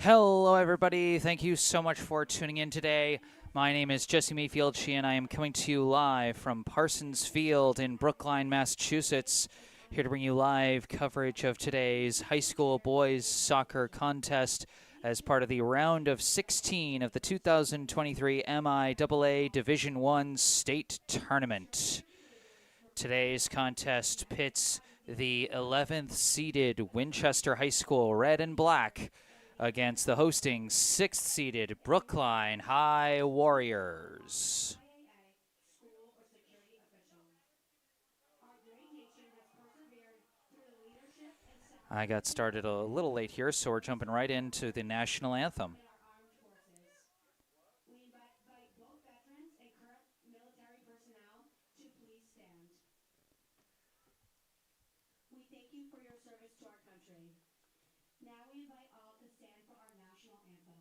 Hello, everybody. Thank you so much for tuning in today. My name is Jesse Mayfield-Sheehan. I am coming to you live from Parsons Field in Brookline, Massachusetts, here to bring you live coverage of today's high school boys soccer contest as part of the round of 16 of the 2023 MIAA Division I State Tournament. Today's contest pits the 11th seeded Winchester High School Red and Black against the hosting 6th seeded Brookline High Warriors. I got started a little late here, so we're jumping right into the national anthem. We thank you for your service to our country. Now we invite all to stand for our national anthem.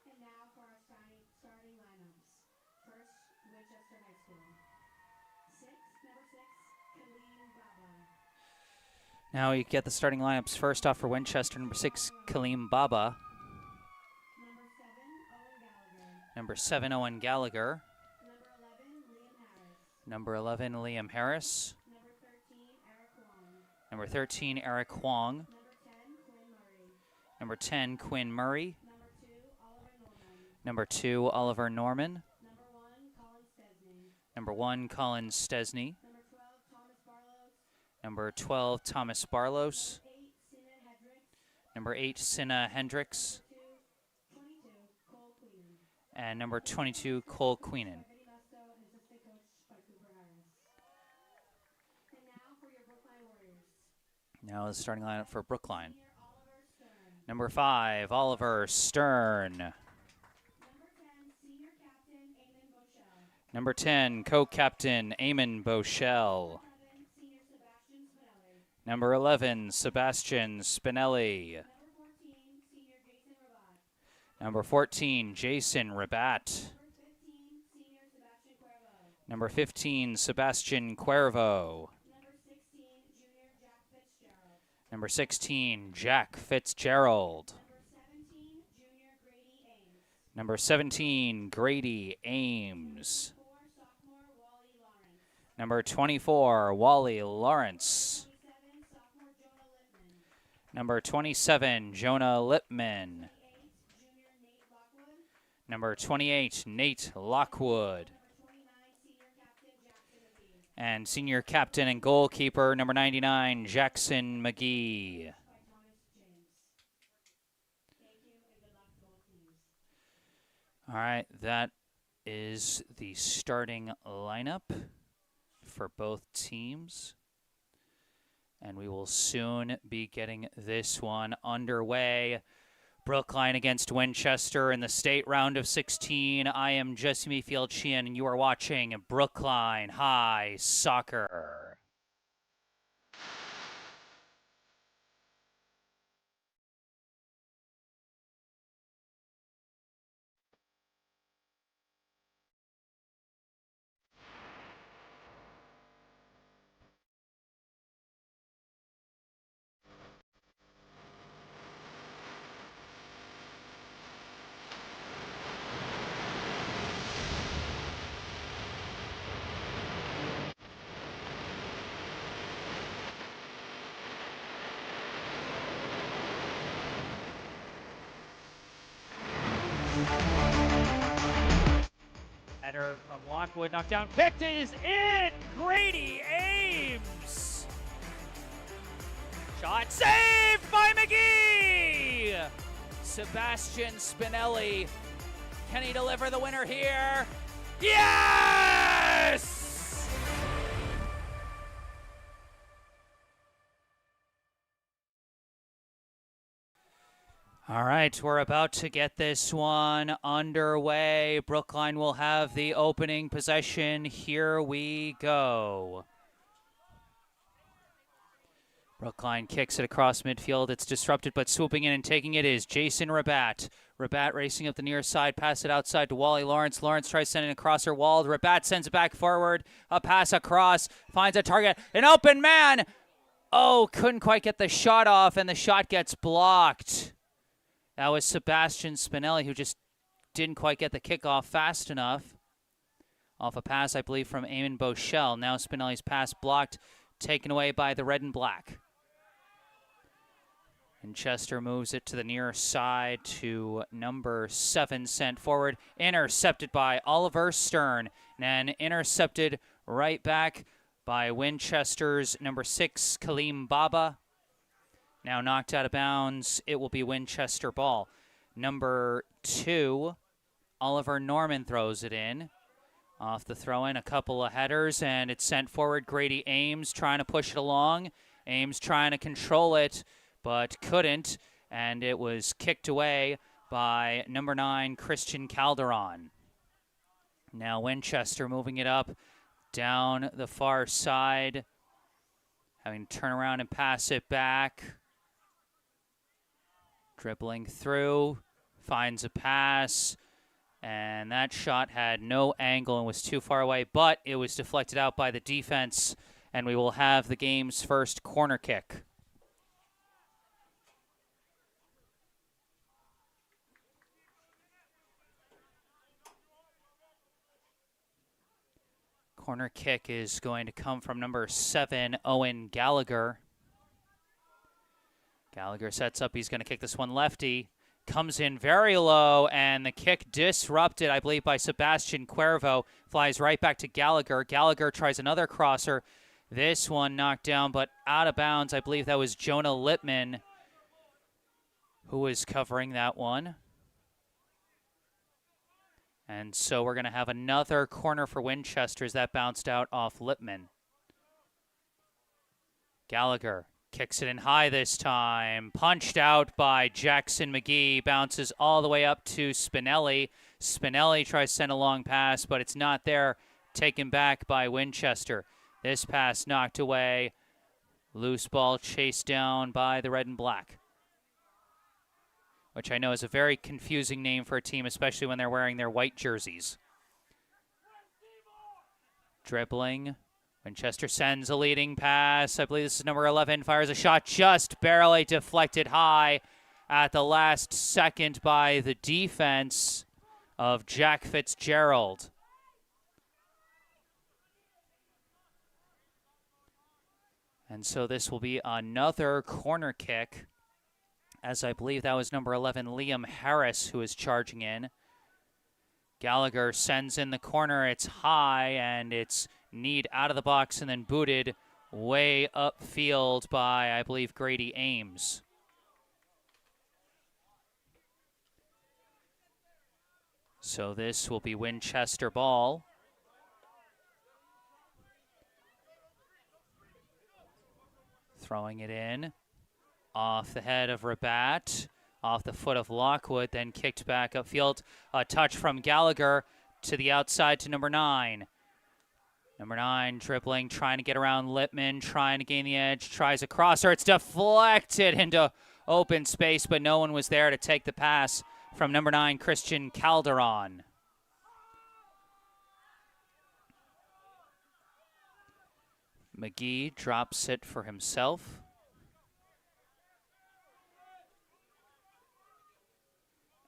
And now for our starting lineups. First, Winchester High School. Number 6, Kaleem Baba. Now you get the starting lineups. First off for Winchester, number 6, Kaleem Baba. Number 7, Owen Gallagher. Number 11, Liam Harris. Number 13, Eric Number 13, Eric Huang. Number 10, Quinn Murray. Number 10, Quinn Murray. Number 2, Oliver Norman. Number 1, Colin Stesney. Number 1, Colin Stesney. Number 12, Thomas Barlos. Number 8, Sinna Hendricks. Number 8, Sinna Hendricks. 22, Cole Queenan. And number 22, Cole Queenan. And now for your Brookline Warriors. Now the starting lineup for Brookline. Number 5, Oliver Stern. Number 10, co-captain Eamon Boschel. Number 10, co-captain Eamon Boschel. Number 11, Sebastian Spinelli. Number 11, Sebastian Spinelli. Number 14, Jason Rabat. Number 15, Sebastian Cuervo. Number 16, Jack Fitzgerald. Number 17, Grady Ames. Number 24, Wally Lawrence. Number 27, Jonah Lipman. Number 28, Nate Lockwood. And senior captain and goalkeeper, number 99, Jackson McGee. All right, that is the starting lineup for both teams. And we will soon be getting this one underway. Brookline against Winchester in the state round of 16. I am Jesse Mayfield-Sheehan, and you are watching Brookline High Soccer. Lockwood knocked down. Picked is in! Grady Ames! Shot saved by McGee! Sebastian Spinelli. Can he deliver the winner here? Yes! All right, we're about to get this one underway. Brookline will have the opening possession. Here we go. Brookline kicks it across midfield. It's disrupted, but swooping in and taking it is Jason Rabat. Rabat racing up the near side, pass it outside to Wally Lawrence. Lawrence tries sending it across her wall. Rabat sends it back forward. A pass across, finds a target. An open man! Oh, couldn't quite get the shot off, and the shot gets blocked. That was Sebastian Spinelli, who just didn't quite get the kickoff fast enough. Off a pass, I believe, from Eamon Boschel. Now Spinelli's pass blocked, taken away by the red and black. Winchester moves it to the near side to number 7, sent forward. Intercepted by Oliver Stern. And then intercepted right back by Winchester's number 6, Kaleem Baba. Now knocked out of bounds. It will be Winchester ball. Number 2, Oliver Norman throws it in. Off the throw-in, a couple of headers, and it's sent forward. Grady Ames trying to push it along. Ames trying to control it, but couldn't, and it was kicked away by number 9, Christian Calderon. Now Winchester moving it up down the far side, having to turn around and pass it back. Dribbling through, finds a pass, and that shot had no angle and was too far away, but it was deflected out by the defense, and we will have the game's first corner kick. Corner kick is going to come from number 7, Owen Gallagher. Gallagher sets up. He's going to kick this one lefty. Comes in very low, and the kick disrupted, I believe, by Sebastian Cuervo. Flies right back to Gallagher. Gallagher tries another crosser. This one knocked down, but out of bounds. I believe that was Jonah Lippman who was covering that one. And so we're going to have another corner for Winchester as that bounced out off Lippman. Gallagher kicks it in high this time. Punched out by Jackson McGee. Bounces all the way up to Spinelli. Spinelli tries to send a long pass, but it's not there. Taken back by Winchester. This pass knocked away. Loose ball chased down by the red and black, which I know is a very confusing name for a team, especially when they're wearing their white jerseys. Dribbling. Winchester sends a leading pass. I believe this is number 11. Fires a shot just barely deflected high at the last second by the defense of Jack Fitzgerald. And so this will be another corner kick, as I believe that was number 11, Liam Harris, who is charging in. Gallagher sends in the corner. It's high, and it's kneed out of the box and then booted way upfield by, I believe, Grady Ames. So this will be Winchester ball. Throwing it in. Off the head of Rabat. Off the foot of Lockwood, then kicked back upfield. A touch from Gallagher to the outside to number 9. Number 9 dribbling, trying to get around Lippman, trying to gain the edge, tries a crosser. It's deflected into open space, but no one was there to take the pass from number 9, Christian Calderon. McGee drops it for himself.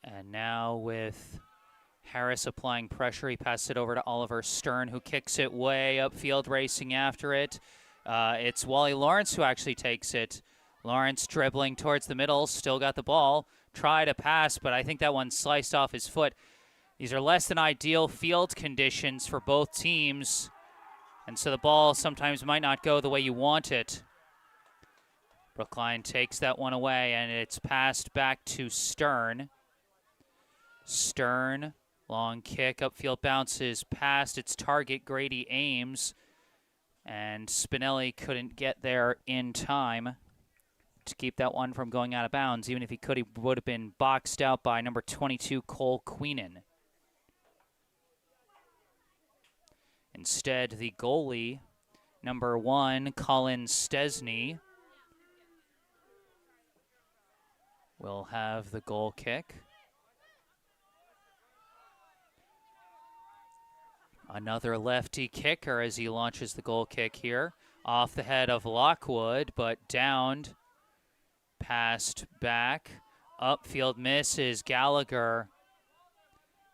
And now with Harris applying pressure, he passes it over to Oliver Stern, who kicks it way upfield, racing after it. It's Wally Lawrence who actually takes it. Lawrence dribbling towards the middle, still got the ball. Try to pass, but I think that one sliced off his foot. These are less than ideal field conditions for both teams, and so the ball sometimes might not go the way you want it. Brookline takes that one away, and it's passed back to Stern. Stern, long kick, upfield bounces past its target, Grady Ames, and Spinelli couldn't get there in time to keep that one from going out of bounds. Even if he could, he would have been boxed out by number 22, Cole Queenan. Instead, the goalie, number 1, Colin Stesney, will have the goal kick. Another lefty kicker as he launches the goal kick here. Off the head of Lockwood, but downed. Passed back. Upfield misses Gallagher.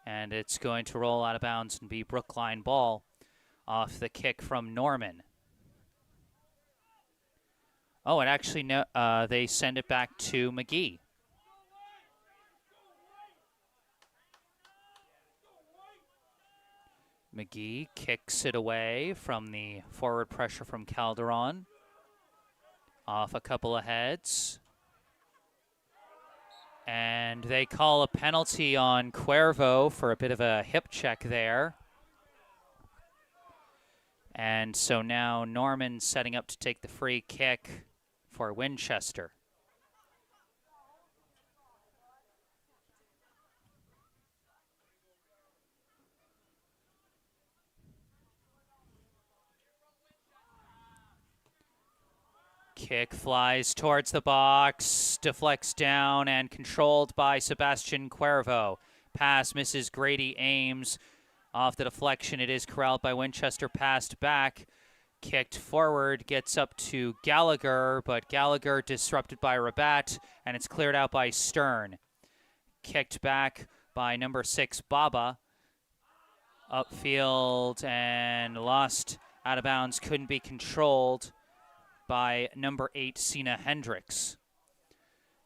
And it's going to roll out of bounds and be Brookline ball off the kick from Norman. Oh, and actually, no, they send it back to McGee. McGee kicks it away from the forward pressure from Calderon. Off a couple of heads. And they call a penalty on Cuervo for a bit of a hip check there. And so now Norman setting up to take the free kick for Winchester. Kick flies towards the box, deflects down, and controlled by Sebastian Cuervo. Pass misses Grady Ames. Off the deflection, it is corralled by Winchester, passed back. Kicked forward, gets up to Gallagher, but Gallagher disrupted by Rabat, and it's cleared out by Stern. Kicked back by number 6, Baba. Upfield and lost out of bounds, couldn't be controlled by number 8, Sina Hendricks.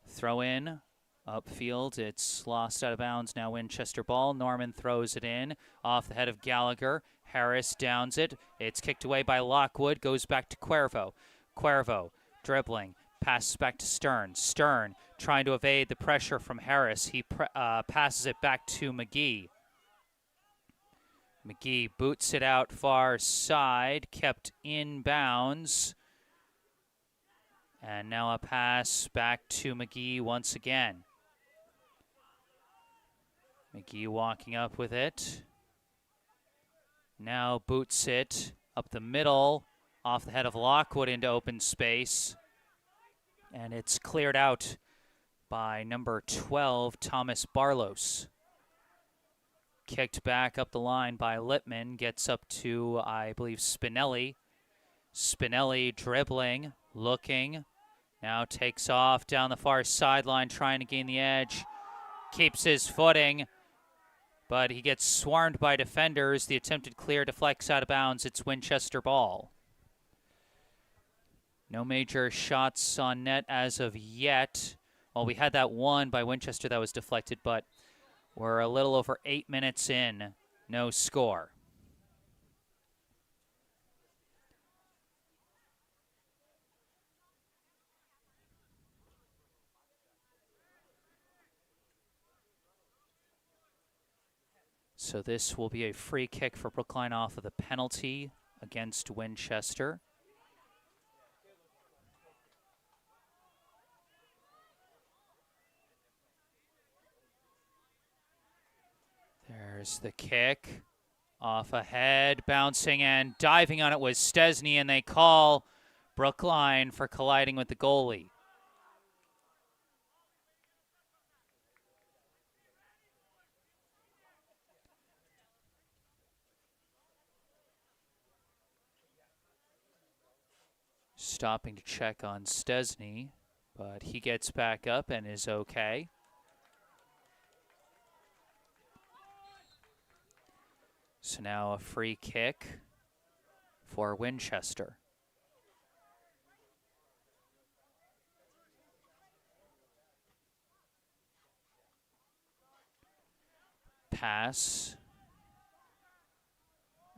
Throw in, upfield, it's lost out of bounds, now Winchester ball. Norman throws it in, off the head of Gallagher. Harris downs it, it's kicked away by Lockwood, goes back to Cuervo. Cuervo, dribbling, passes back to Stern. Stern trying to evade the pressure from Harris. He passes it back to McGee. McGee boots it out far side, kept in bounds. And now a pass back to McGee once again. McGee walking up with it. Now boots it up the middle, off the head of Lockwood into open space. And it's cleared out by number 12, Thomas Barlos. Kicked back up the line by Lippman, gets up to, I believe, Spinelli. Spinelli dribbling, looking, now takes off down the far sideline, trying to gain the edge. Keeps his footing, but he gets swarmed by defenders. The attempted clear deflects out of bounds. It's Winchester ball. No major shots on net as of yet. Well, we had that one by Winchester that was deflected, but we're a little over 8 minutes in. No score. So this will be a free kick for Brookline off of the penalty against Winchester. There's the kick. Off ahead, bouncing and diving on it was Stesney, and they call Brookline for colliding with the goalie. Stopping to check on Stesney, but he gets back up and is okay. So now a free kick for Winchester. pass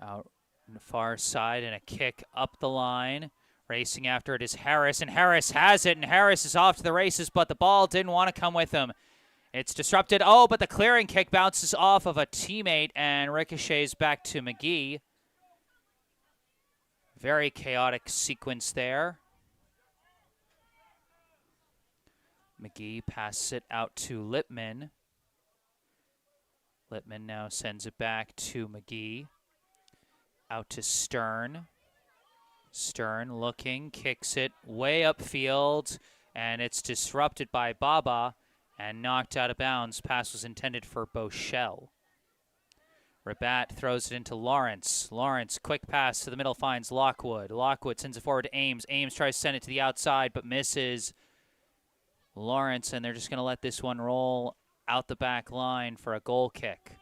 out on the far side and a kick up the line. Racing after it is Harris, and Harris has it, and Harris is off to the races, but the ball didn't want to come with him. It's disrupted. Oh, but the clearing kick bounces off of a teammate and ricochets back to McGee. Very chaotic sequence there. McGee passes it out to Lippman. Lippman now sends it back to McGee. Out to Stern. Stern looking, kicks it way upfield, and it's disrupted by Baba and knocked out of bounds. Pass was intended for Bochelle. Rabat throws it into Lawrence. Lawrence, quick pass to the middle, finds Lockwood. Lockwood sends it forward to Ames. Ames tries to send it to the outside, but misses Lawrence, and they're just going to let this one roll out the back line for a goal kick.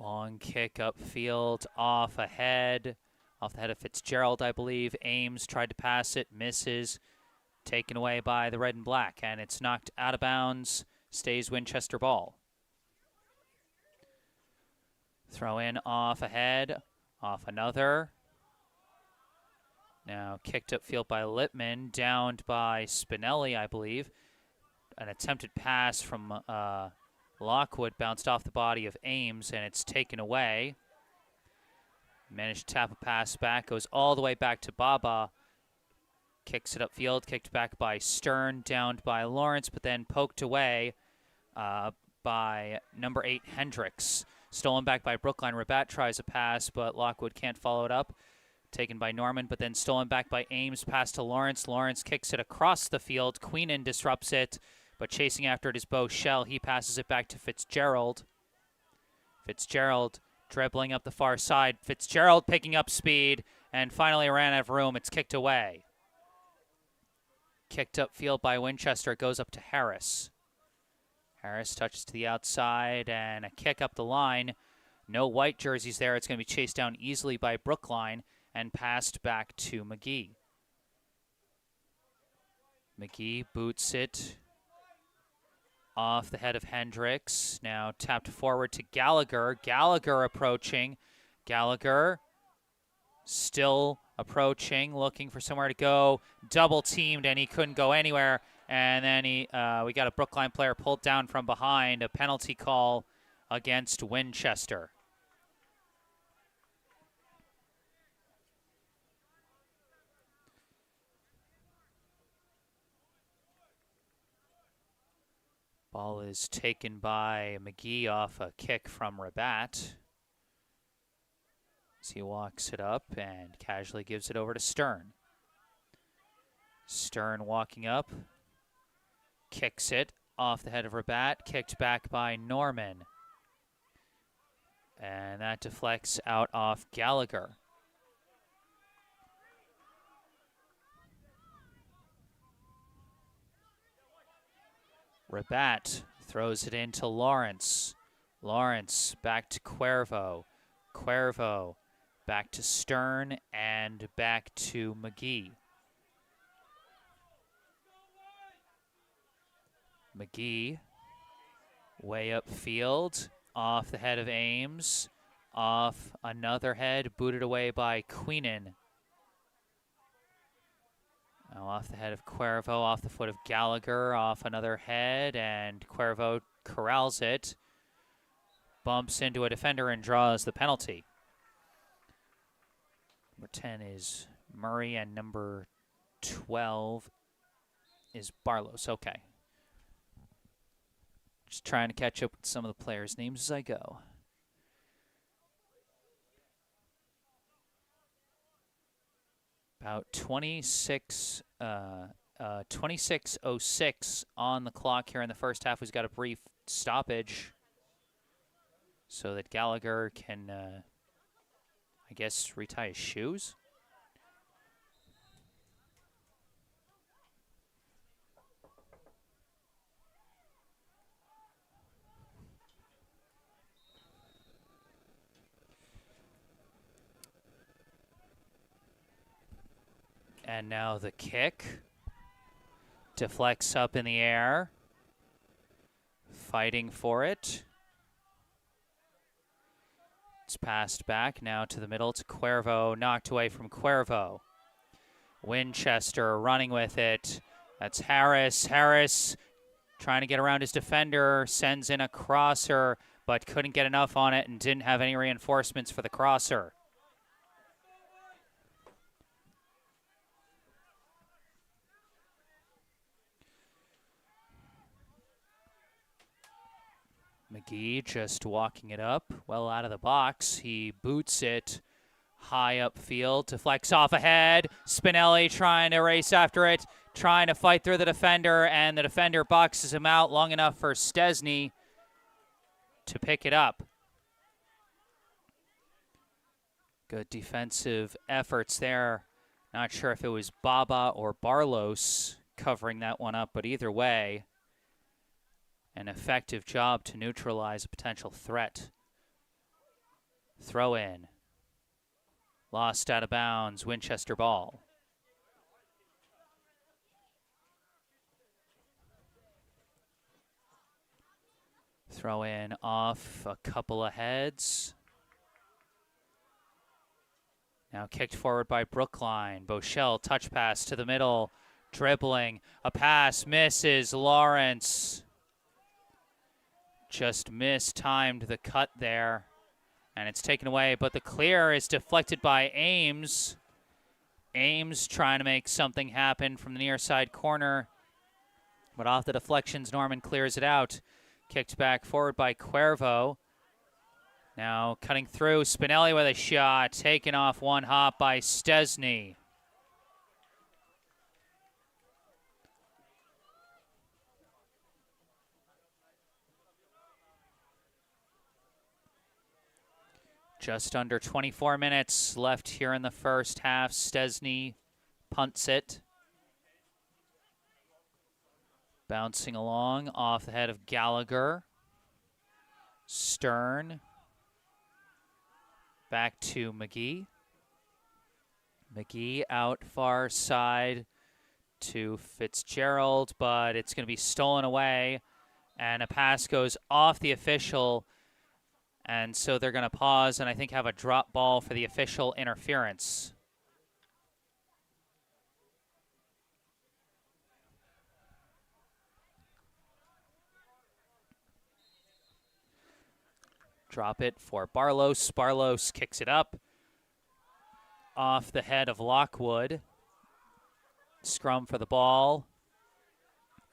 Long kick upfield, off the head of Fitzgerald, I believe. Ames tried to pass it, misses. Taken away by the red and black, and it's knocked out of bounds. Stays Winchester ball. Throw in off ahead, off another. Now kicked upfield by Lippman, downed by Spinelli, I believe. An attempted pass from Lockwood bounced off the body of Ames, and it's taken away. Managed to tap a pass back, goes all the way back to Baba. Kicks it upfield, kicked back by Stern, downed by Lawrence, but then poked away by number 8, Hendricks. Stolen back by Brookline. Rabat tries a pass, but Lockwood can't follow it up. Taken by Norman, but then stolen back by Ames. Pass to Lawrence. Lawrence kicks it across the field. Queenan disrupts it, but chasing after it is Bochelle. He passes it back to Fitzgerald. Fitzgerald dribbling up the far side. Fitzgerald picking up speed, and finally ran out of room. It's kicked away. Kicked upfield by Winchester. It goes up to Harris. Harris touches to the outside, and a kick up the line. No white jerseys there. It's going to be chased down easily by Brookline and passed back to McGee. McGee boots it off the head of Hendricks. Now tapped forward to Gallagher. Gallagher approaching. Gallagher still approaching, looking for somewhere to go. Double teamed, and he couldn't go anywhere. And then we got a Brookline player pulled down from behind. A penalty call against Winchester. Ball is taken by McGee off a kick from Rabat. As he walks it up and casually gives it over to Stern. Stern walking up. Kicks it off the head of Rabat, kicked back by Norman. And that deflects out off Gallagher. Rabat throws it into Lawrence. Lawrence back to Cuervo. Cuervo back to Stern and back to McGee. McGee, way upfield, off the head of Ames, off another head, booted away by Queenan. Now off the head of Cuervo, off the foot of Gallagher, off another head, and Cuervo corrals it, bumps into a defender and draws the penalty. Number 10 is Murray, and number 12 is Barlos. Okay. Just trying to catch up with some of the players' names as I go. About 26:06 on the clock here in the first half. We've got a brief stoppage so that Gallagher can, I guess, retie his shoes. And now the kick. Deflects up in the air. Fighting for it. It's passed back now to the middle to Cuervo. Knocked away from Cuervo. Winchester running with it. That's Harris. Harris trying to get around his defender. Sends in a crosser, but couldn't get enough on it and didn't have any reinforcements for the crosser. McGee just walking it up, well out of the box. He boots it high upfield, deflects off ahead. Spinelli trying to race after it, trying to fight through the defender, and the defender boxes him out long enough for Stesny to pick it up. Good defensive efforts there. Not sure if it was Baba or Barlos covering that one up, but either way, an effective job to neutralize a potential threat. Throw in. Lost out of bounds, Winchester ball. Throw in off a couple of heads. Now kicked forward by Brookline. Bochelle, touch pass to the middle. Dribbling. A pass misses. Lawrence just mistimed the cut there. And it's taken away, but the clear is deflected by Ames. Ames trying to make something happen from the near side corner. But off the deflections, Norman clears it out. Kicked back forward by Cuervo. Now cutting through, Spinelli with a shot. Taken off one hop by Stesny. Just under 24 minutes left here in the first half. Stesny punts it. Bouncing along off the head of Gallagher. Stern. Back to McGee. McGee out far side to Fitzgerald, but it's going to be stolen away. And a pass goes off the official. And so they're going to pause and I think have a drop ball for the official interference. Drop it for Barlos. Barlos kicks it up off the head of Lockwood. Scrum for the ball.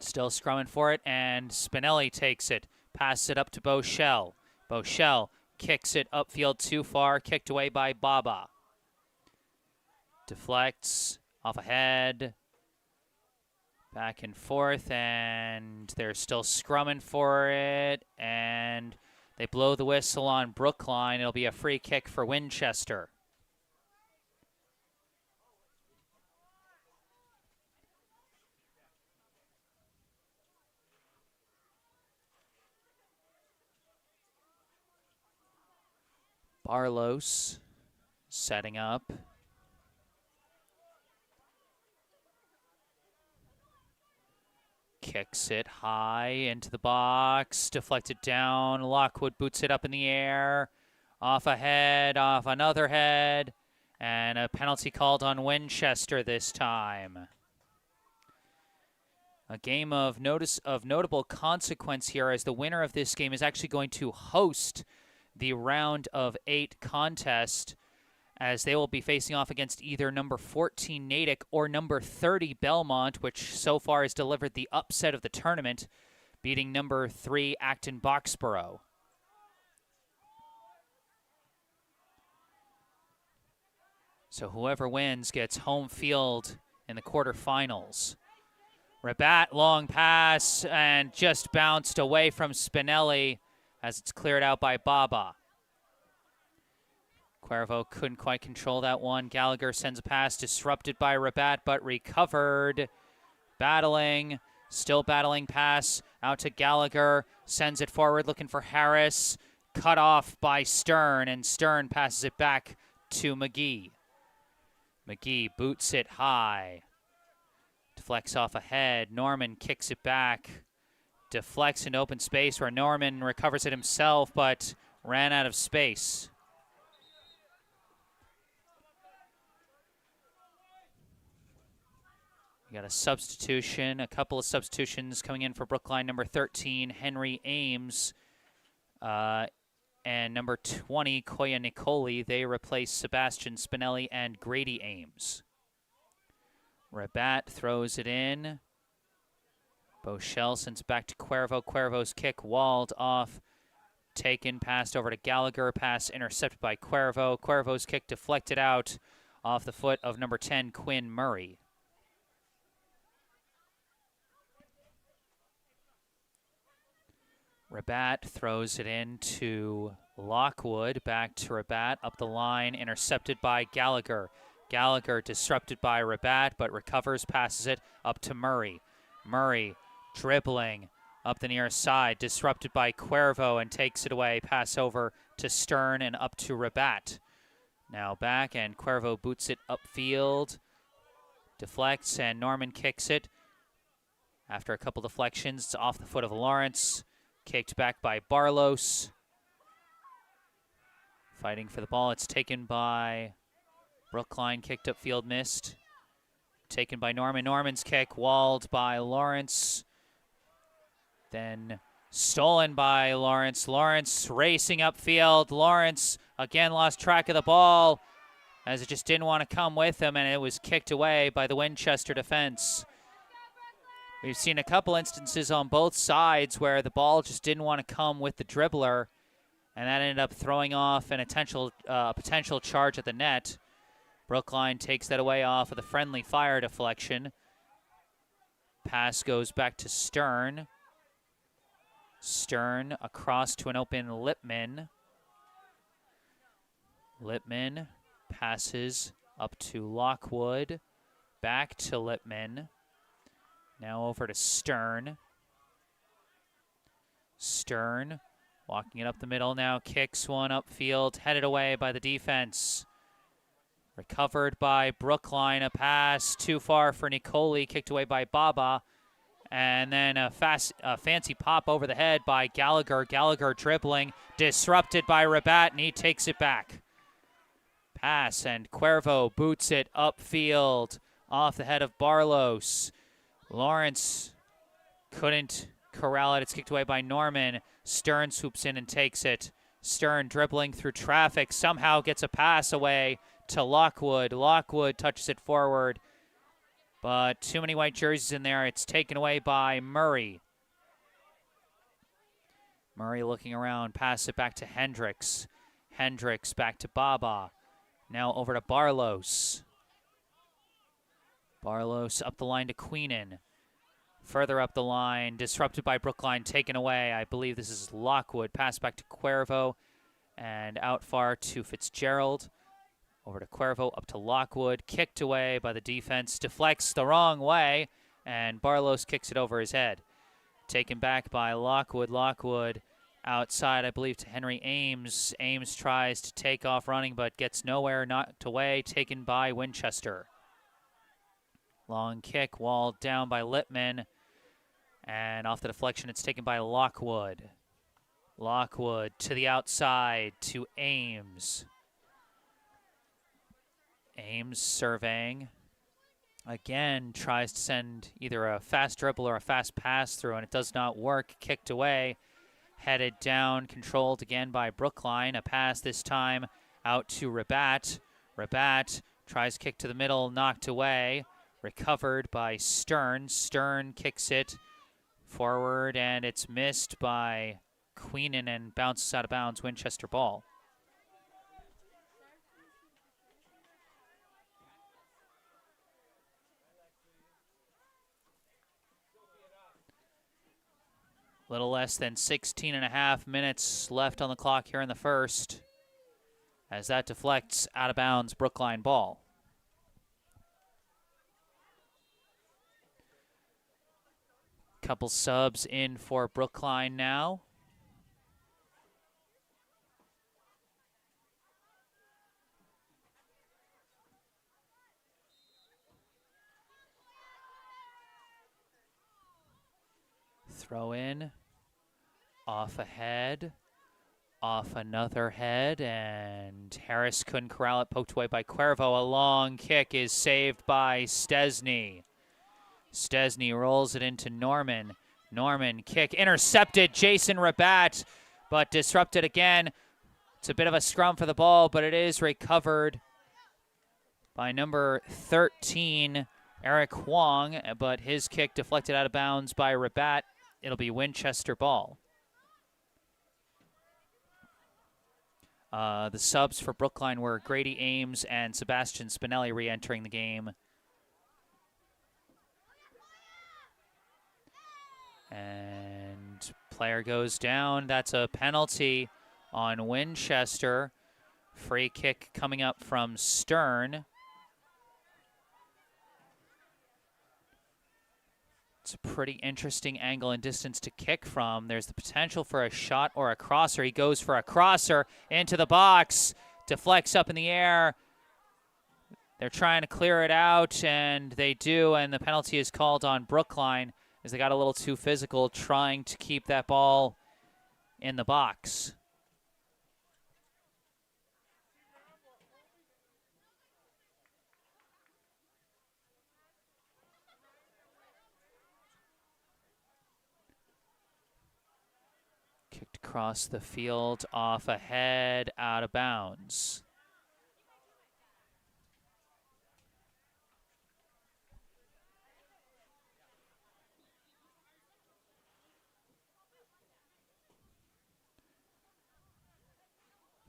Still scrumming for it, and Spinelli takes it. Passes it up to Bochelle. Bochelle kicks it upfield too far, kicked away by Baba. Deflects off ahead. Back and forth, and they're still scrumming for it, and they blow the whistle on Brookline. It'll be a free kick for Winchester. Barlos setting up. Kicks it high into the box, deflected down. Lockwood boots it up in the air. Off a head, off another head. And a penalty called on Winchester this time. A game of notable consequence here, as the winner of this game is actually going to host the round of 8 contest, as they will be facing off against either number 14 Natick or number 30 Belmont, which so far has delivered the upset of the tournament, beating number 3 Acton Boxborough. So whoever wins gets home field in the quarterfinals. Rabat, long pass, and just bounced away from Spinelli as it's cleared out by Baba. Cuervo couldn't quite control that one. Gallagher sends a pass, disrupted by Rabat, but recovered. Battling, still battling pass out to Gallagher. Sends it forward, looking for Harris. Cut off by Stern, and Stern passes it back to McGee. McGee boots it high. Deflects off ahead. Norman kicks it back. Deflects into open space where Norman recovers it himself, but ran out of space. We got a substitution, a couple of substitutions coming in for Brookline. Number 13, Henry Ames, and number 20, Koya Nicoli. They replace Sebastian Spinelli and Grady Ames. Rabat throws it in. Bochelle sends it back to Cuervo. Cuervo's kick walled off. Taken, passed over to Gallagher. Pass intercepted by Cuervo. Cuervo's kick deflected out off the foot of number 10, Quinn Murray. Rabat throws it in to Lockwood. Back to Rabat. Up the line. Intercepted by Gallagher. Gallagher disrupted by Rabat, but recovers, passes it up to Murray. Murray dribbling up the near side. Disrupted by Cuervo and takes it away. Pass over to Stern and up to Rabat. Now back, and Cuervo boots it upfield. Deflects, and Norman kicks it. After a couple deflections, it's off the foot of Lawrence. Kicked back by Barlos. Fighting for the ball. It's taken by Brookline. Kicked upfield, missed. Taken by Norman. Norman's kick walled by Lawrence. Then stolen by Lawrence. Lawrence racing upfield. Lawrence again lost track of the ball as it just didn't want to come with him, and it was kicked away by the Winchester defense. We've seen a couple instances on both sides where the ball just didn't want to come with the dribbler, and that ended up throwing off a potential charge at the net. Brookline takes that away off of the friendly fire deflection. Pass goes back to Stern. Stern across to an open Lippman. Lippman passes up to Lockwood. Back to Lippman. Now over to Stern. Stern walking it up the middle now. Kicks one upfield. Headed away by the defense. Recovered by Brookline. A pass too far for Nicoli. Kicked away by Baba. And then a fancy pop over the head by Gallagher. Gallagher dribbling. Disrupted by Rabat, and he takes it back. Pass, and Cuervo boots it upfield off the head of Barlos. Lawrence couldn't corral it. It's kicked away by Norman. Stern swoops in and takes it. Stern dribbling through traffic. Somehow gets a pass away to Lockwood. Lockwood touches it forward. But too many white jerseys in there. It's taken away by Murray. Murray looking around. Pass it back to Hendricks. Hendricks back to Baba. Now over to Barlos. Barlos up the line to Queenan. Further up the line, disrupted by Brookline, taken away. I believe this is Lockwood. Pass back to Cuervo and out far to Fitzgerald. Over to Cuervo, up to Lockwood. Kicked away by the defense. Deflects the wrong way, and Barlos kicks it over his head. Taken back by Lockwood. Lockwood outside, I believe, to Henry Ames. Ames tries to take off running, but gets nowhere, knocked away. Taken by Winchester. Long kick, walled down by Lippman. And off the deflection, it's taken by Lockwood. Lockwood to the outside to Ames. Ames surveying. Again, tries to send either a fast dribble or a fast pass through, and it does not work. Kicked away. Headed down, controlled again by Brookline. A pass this time out to Rabat. Rabat tries kick to the middle, knocked away. Recovered by Stern. Stern kicks it forward, and it's missed by Queenan and bounces out of bounds. Winchester ball. Little less than 16 and a half minutes left on the clock here in the first, as that deflects out of bounds. Brookline ball. Couple subs in for Brookline now. Throw in, off a head, off another head, and Harris couldn't corral it, poked away by Cuervo. A long kick is saved by Stesny. Stesny rolls it into Norman. Norman kick intercepted, Jason Rabat, but disrupted again. It's a bit of a scrum for the ball, but it is recovered by number 13, Eric Huang, but his kick deflected out of bounds by Rabat. It'll be Winchester ball. The subs for Brookline were Grady Ames and Sebastian Spinelli re-entering the game. And player goes down. That's a penalty on Winchester. Free kick coming up from Stern. It's a pretty interesting angle and distance to kick from. There's the potential for a shot or a crosser. He goes for a crosser into the box. Deflects up in the air. They're trying to clear it out, and they do, and the penalty is called on Brookline as they got a little too physical trying to keep that ball in the box. Kicked across the field, off a head, out of bounds.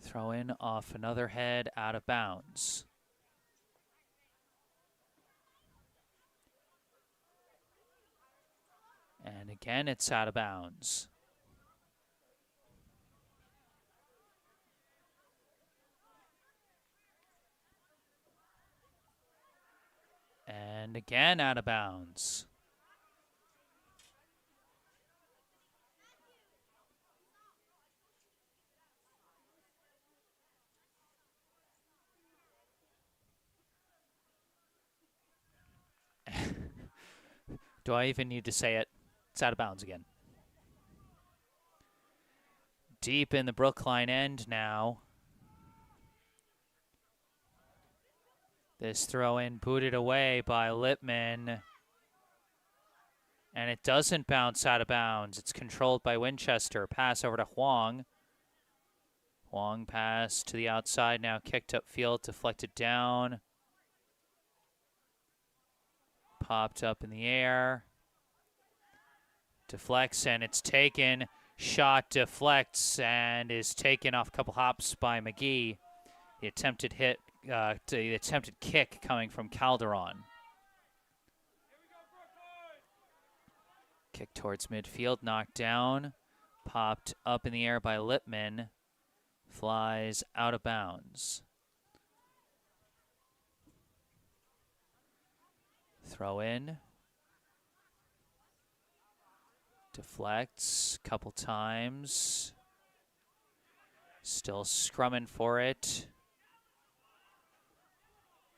Throw in off another head, out of bounds. And again, it's out of bounds. And again, out of bounds. Do I even need to say it? It's out of bounds again. Deep in the Brookline end now. This throw-in booted away by Lippman. And it doesn't bounce out of bounds. It's controlled by Winchester. Pass over to Huang. Huang pass to the outside now. Kicked upfield, deflected down. Popped up in the air. Deflects, and it's taken. Shot deflects and is taken off a couple hops by McGee. The attempted hit, the attempted kick coming from Calderon. Kick towards midfield, knocked down. Popped up in the air by Lippman. Flies out of bounds. Throw in. Deflects a couple times. Still scrumming for it.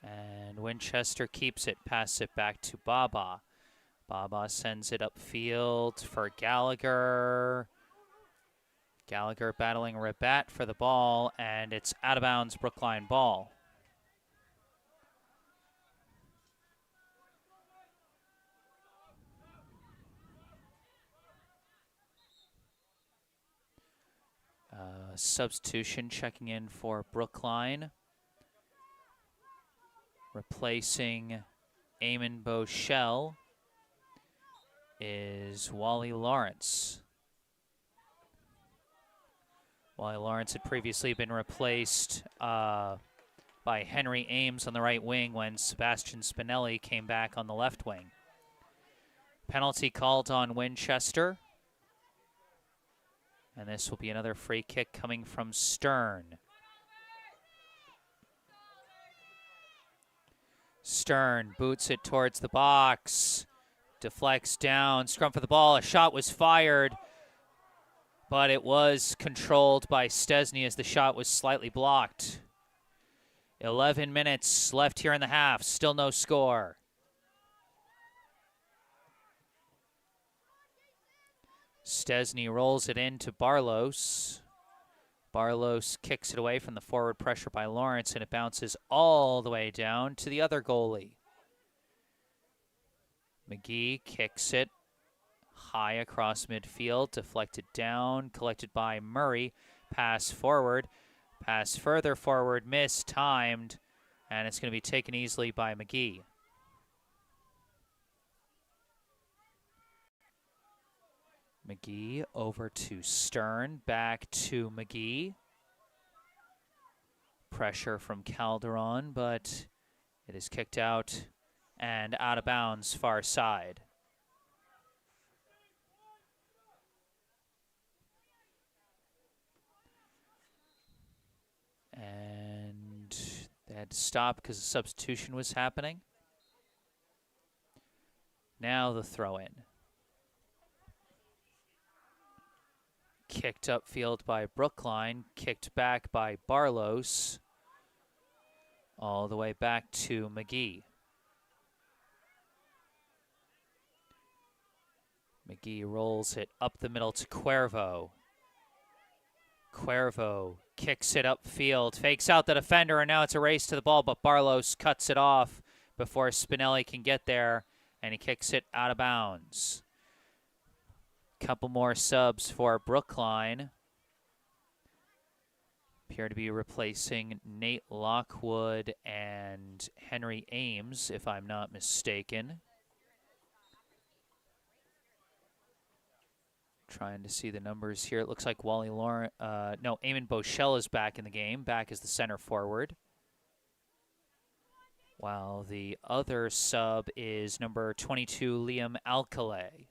And Winchester keeps it, passes it back to Baba. Baba sends it upfield for Gallagher. Gallagher battling Rabat for the ball, and it's out of bounds, Brookline ball. Substitution checking in for Brookline. Replacing Eamon Boschel is Wally Lawrence. Wally Lawrence had previously been replaced by Henry Ames on the right wing when Sebastian Spinelli came back on the left wing. Penalty called on Winchester. And this will be another free kick coming from Stern. Stern boots it towards the box. Deflects down. Scrum for the ball. A shot was fired. But it was controlled by Stesny as the shot was slightly blocked. 11 minutes left here in the half. Still no score. Stesny rolls it into Barlos. Barlos kicks it away from the forward pressure by Lawrence, and it bounces all the way down to the other goalie. McGee kicks it high across midfield, deflected down, collected by Murray. Pass forward, pass further forward, mistimed, and it's going to be taken easily by McGee. McGee over to Stern, back to McGee. Pressure from Calderon, but it is kicked out and out of bounds, far side. And they had to stop because the substitution was happening. Now the throw-in. Kicked upfield by Brookline, kicked back by Barlos, all the way back to McGee. McGee rolls it up the middle to Cuervo. Cuervo kicks it upfield, fakes out the defender, and now it's a race to the ball, but Barlos cuts it off before Spinelli can get there, and he kicks it out of bounds. Couple more subs for Brookline. Appear to be replacing Nate Lockwood and Henry Ames, if I'm not mistaken. Trying to see the numbers here. It looks like Wally Lauren, no, Eamon Boschel is back in the game, back as the center forward. While the other sub is number 22, Liam Alcalay.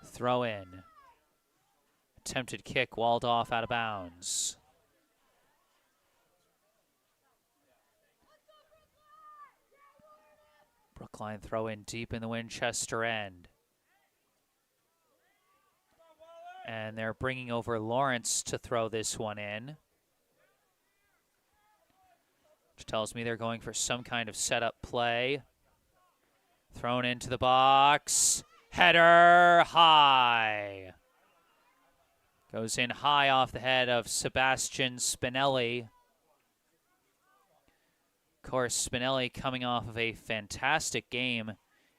Throw in. Attempted kick, walled off, out of bounds. Brookline throw in deep in the Winchester end. And they're bringing over Lawrence to throw this one in. Which tells me they're going for some kind of setup play. Thrown into the box. Header high. Goes in high off the head of Sebastian Spinelli. Of course, Spinelli coming off of a fantastic game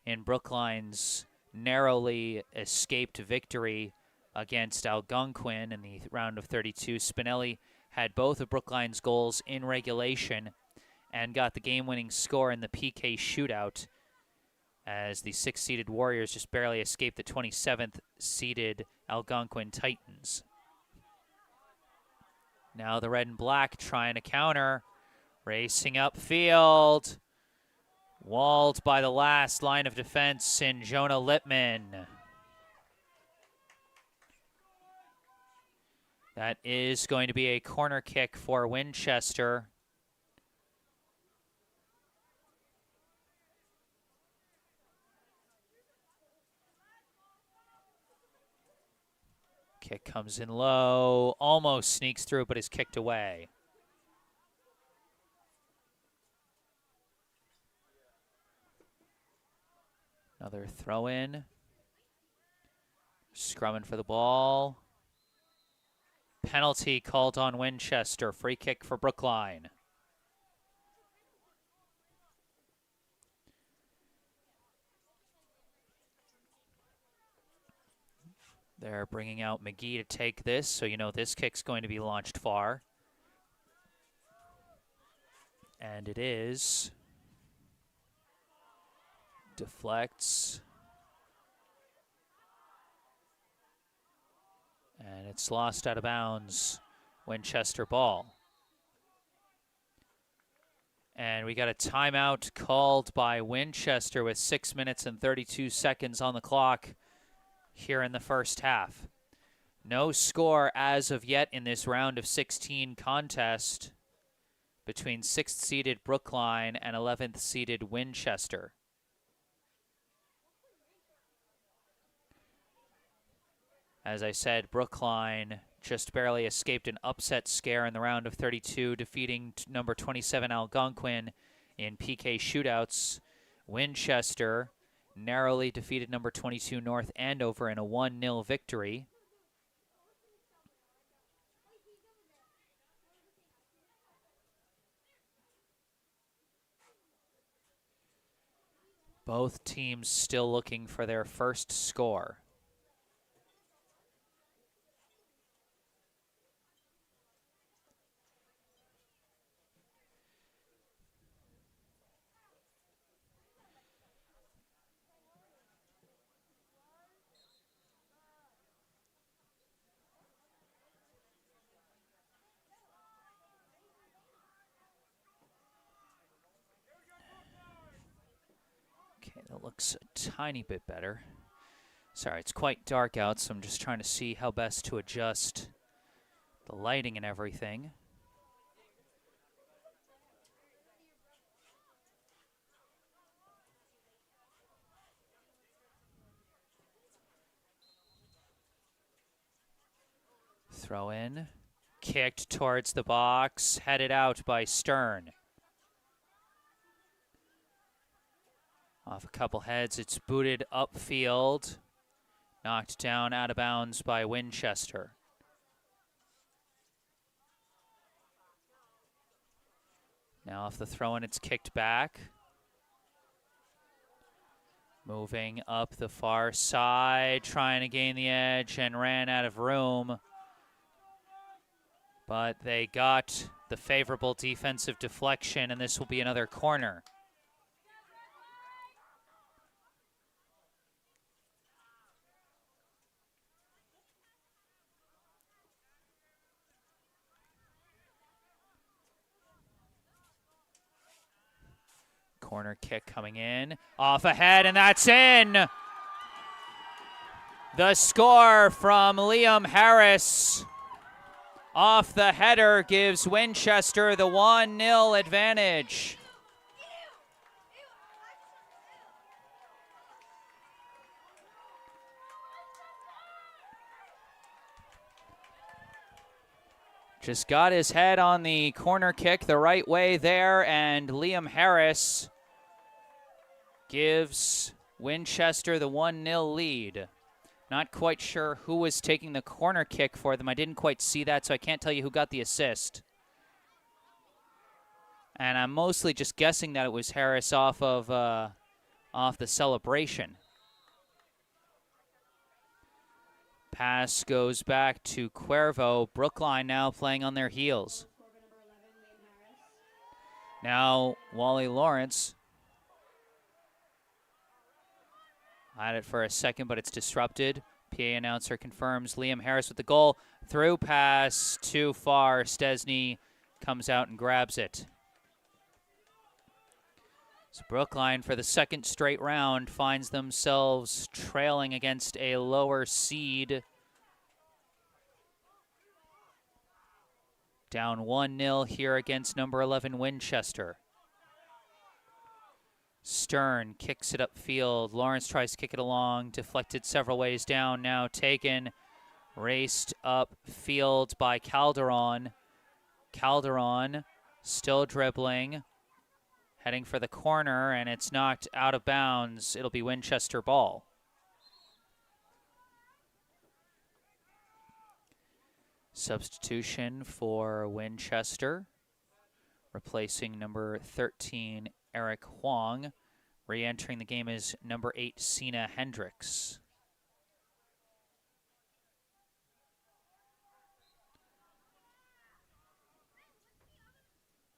in Brookline's narrowly escaped victory against Algonquin in the round of 32. Spinelli had both of Brookline's goals in regulation and got the game-winning score in the PK shootout, as the 6th-seeded Warriors just barely escaped the 27th-seeded Algonquin Titans. Now the red and black trying to counter, racing upfield, walled by the last line of defense in Jonah Lippman. That is going to be a corner kick for Winchester. Kick comes in low, almost sneaks through, but is kicked away. Another throw in. Scrumming for the ball. Penalty called on Winchester. Free kick for Brookline. They're bringing out McGee to take this, so you know this kick's going to be launched far. And it is. Deflects. And it's lost out of bounds. Winchester ball. And we got a timeout called by Winchester with 6 minutes and 32 seconds on the clock here in the first half. No score as of yet in this round of 16 contest between 6th-seeded Brookline and 11th-seeded Winchester. As I said, Brookline just barely escaped an upset scare in the round of 32, defeating number 27 Algonquin in PK shootouts. Winchester narrowly defeated number 22 North Andover in a 1-0 victory. Both teams still looking for their first score. Okay, that looks a tiny bit better. Sorry, it's quite dark out, so I'm just trying to see how best to adjust the lighting and everything. Throw in, kicked towards the box, headed out by Stern. Off a couple heads, it's booted upfield, knocked down out of bounds by Winchester. Now off the throw-in, it's kicked back. Moving up the far side, trying to gain the edge, and ran out of room. But they got the favorable defensive deflection, and this will be another corner. Corner kick coming in, off ahead, and that's in. The score from Liam Harris off the header gives Winchester the 1-0 advantage. Just got his head on the corner kick the right way there, and Liam Harris gives Winchester the 1-0 lead. Not quite sure who was taking the corner kick for them. I didn't quite see that, so I can't tell you who got the assist. And I'm mostly just guessing that it was Harris off the celebration. Pass goes back to Cuervo. Brookline now playing on their heels. Now Wally Lawrence had it for a second, but it's disrupted. PA announcer confirms Liam Harris with the goal. Through pass too far. Stesny comes out and grabs it. So Brookline, for the second straight round, finds themselves trailing against a lower seed. Down 1-0 here against number 11 Winchester. Stern kicks it upfield. Lawrence tries to kick it along. Deflected several ways down. Now taken. Raced upfield by Calderon. Calderon still dribbling. Heading for the corner, and it's knocked out of bounds. It'll be Winchester ball. Substitution for Winchester. Replacing number 13, Eric Huang. Re-entering the game is number 8, Sina Hendricks.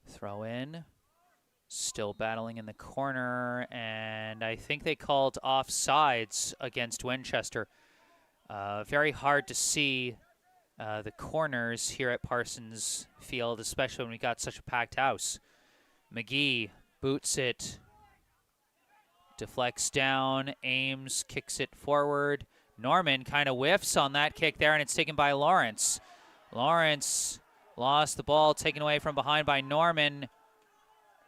Throw in. Still battling in the corner, and I think they called offsides against Winchester. Very hard to see the corners here at Parsons Field, especially when we got such a packed house. McGee boots it, deflects down, aims, kicks it forward. Norman kind of whiffs on that kick there, and it's taken by Lawrence. Lawrence lost the ball, taken away from behind by Norman.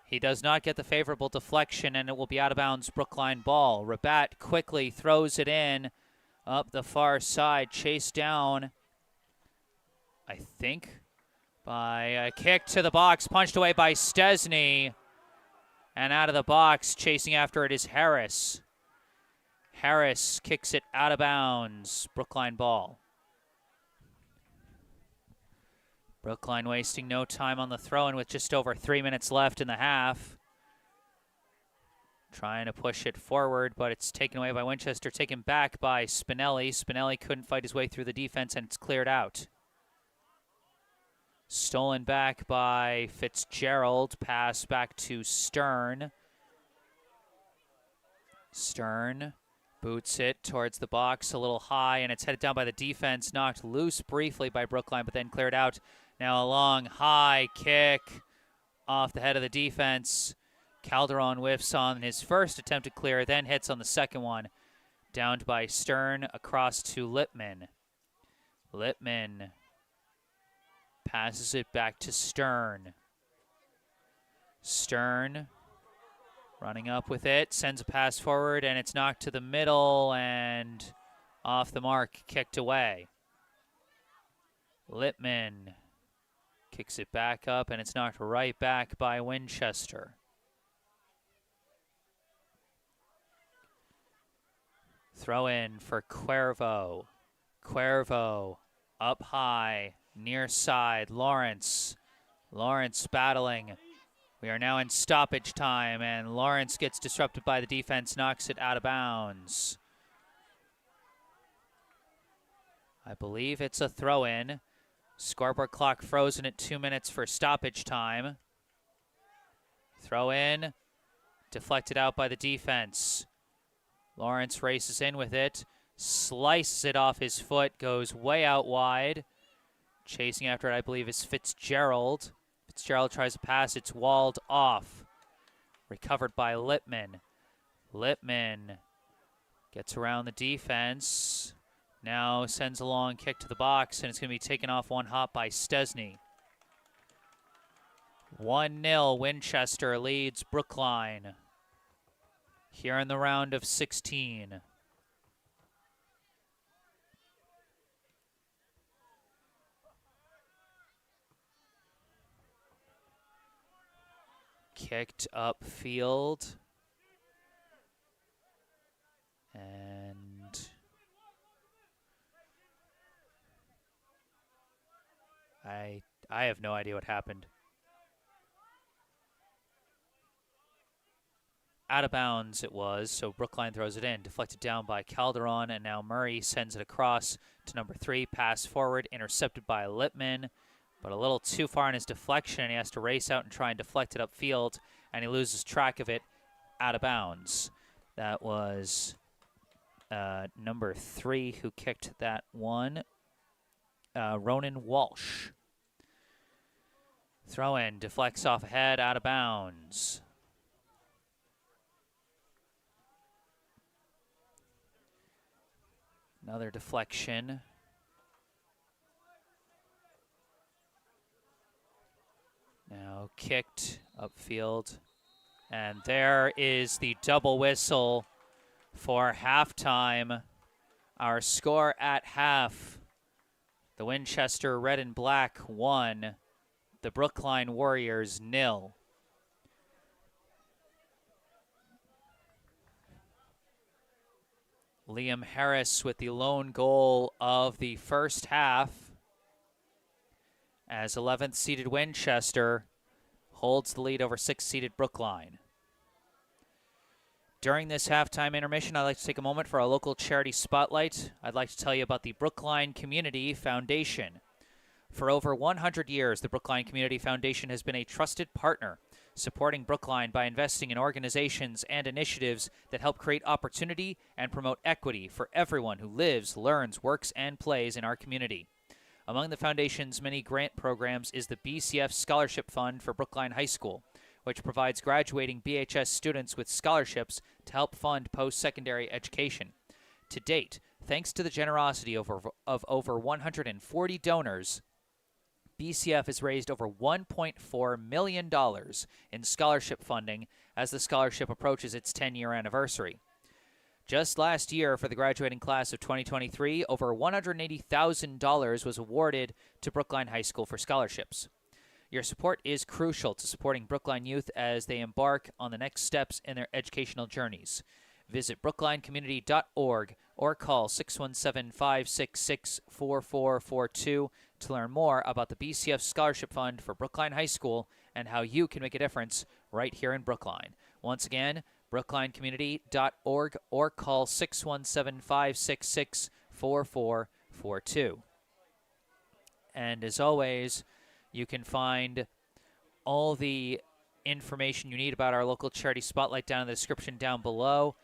He does not get the favorable deflection, and it will be out of bounds Brookline ball. Rabat quickly throws it in up the far side, chased down, I think, by a kick to the box, punched away by Stesny. And out of the box, chasing after it is Harris. Harris kicks it out of bounds. Brookline ball. Brookline wasting no time on the throw-in with just over 3 minutes left in the half. Trying to push it forward, but it's taken away by Winchester, taken back by Spinelli. Spinelli couldn't fight his way through the defense, and it's cleared out. Stolen back by Fitzgerald. Pass back to Stern. Stern boots it towards the box a little high, and it's headed down by the defense. Knocked loose briefly by Brookline, but then cleared out. Now a long high kick off the head of the defense. Calderon whiffs on his first attempt to clear, then hits on the second one. Downed by Stern, across to Lippman. Lippman passes it back to Stern. Stern running up with it, sends a pass forward, and it's knocked to the middle and off the mark, kicked away. Lippman kicks it back up, and it's knocked right back by Winchester. Throw in for Cuervo. Cuervo up high, near side. Lawrence battling. We are now in stoppage time, and Lawrence gets disrupted by the defense, knocks it out of bounds. I believe it's a throw-in. Scoreboard clock frozen at 2 minutes for stoppage time. Throw in, deflected out by the defense. Lawrence races in with it, slices it off his foot, goes way out wide. Chasing after it, I believe, is Fitzgerald. Fitzgerald tries to pass, it's walled off. Recovered by Lippman. Lippman gets around the defense. Now sends a long kick to the box, and it's going to be taken off one hop by Stesny. 1-0, Winchester leads Brookline here in the round of 16. Kicked upfield. And I have no idea what happened. Out of bounds it was, so Brookline throws it in. Deflected down by Calderon, and now Murray sends it across to number 3. Pass forward, intercepted by Lippman, but a little too far in his deflection. He has to race out and try and deflect it upfield, and he loses track of it out of bounds. That was number 3 who kicked that one, Ronan Walsh. Throw in, deflects off ahead, out of bounds. Another deflection. Now kicked upfield. And there is the double whistle for halftime. Our score at half: the Winchester Red and Black 1, the Brookline Warriors 0. Liam Harris with the lone goal of the first half, as 11th seeded Winchester holds the lead over 6th seeded Brookline. During this halftime intermission, I'd like to take a moment for our local charity spotlight. I'd like to tell you about the Brookline Community Foundation. For over 100 years, the Brookline Community Foundation has been a trusted partner, supporting Brookline by investing in organizations and initiatives that help create opportunity and promote equity for everyone who lives, learns, works, and plays in our community. Among the foundation's many grant programs is the BCF Scholarship Fund for Brookline High School, which provides graduating BHS students with scholarships to help fund post-secondary education. To date, thanks to the generosity of over 140 donors, BCF has raised over $1.4 million in scholarship funding as the scholarship approaches its 10-year anniversary. Just last year, for the graduating class of 2023, over $180,000 was awarded to Brookline High School for scholarships. Your support is crucial to supporting Brookline youth as they embark on the next steps in their educational journeys. Visit brooklinecommunity.org or call 617-566-4442 to learn more about the BCF Scholarship Fund for Brookline High School and how you can make a difference right here in Brookline. Once again, brooklinecommunity.org or call 617-566-4442. And as always, you can find all the information you need about our local charity spotlight down in the description down below.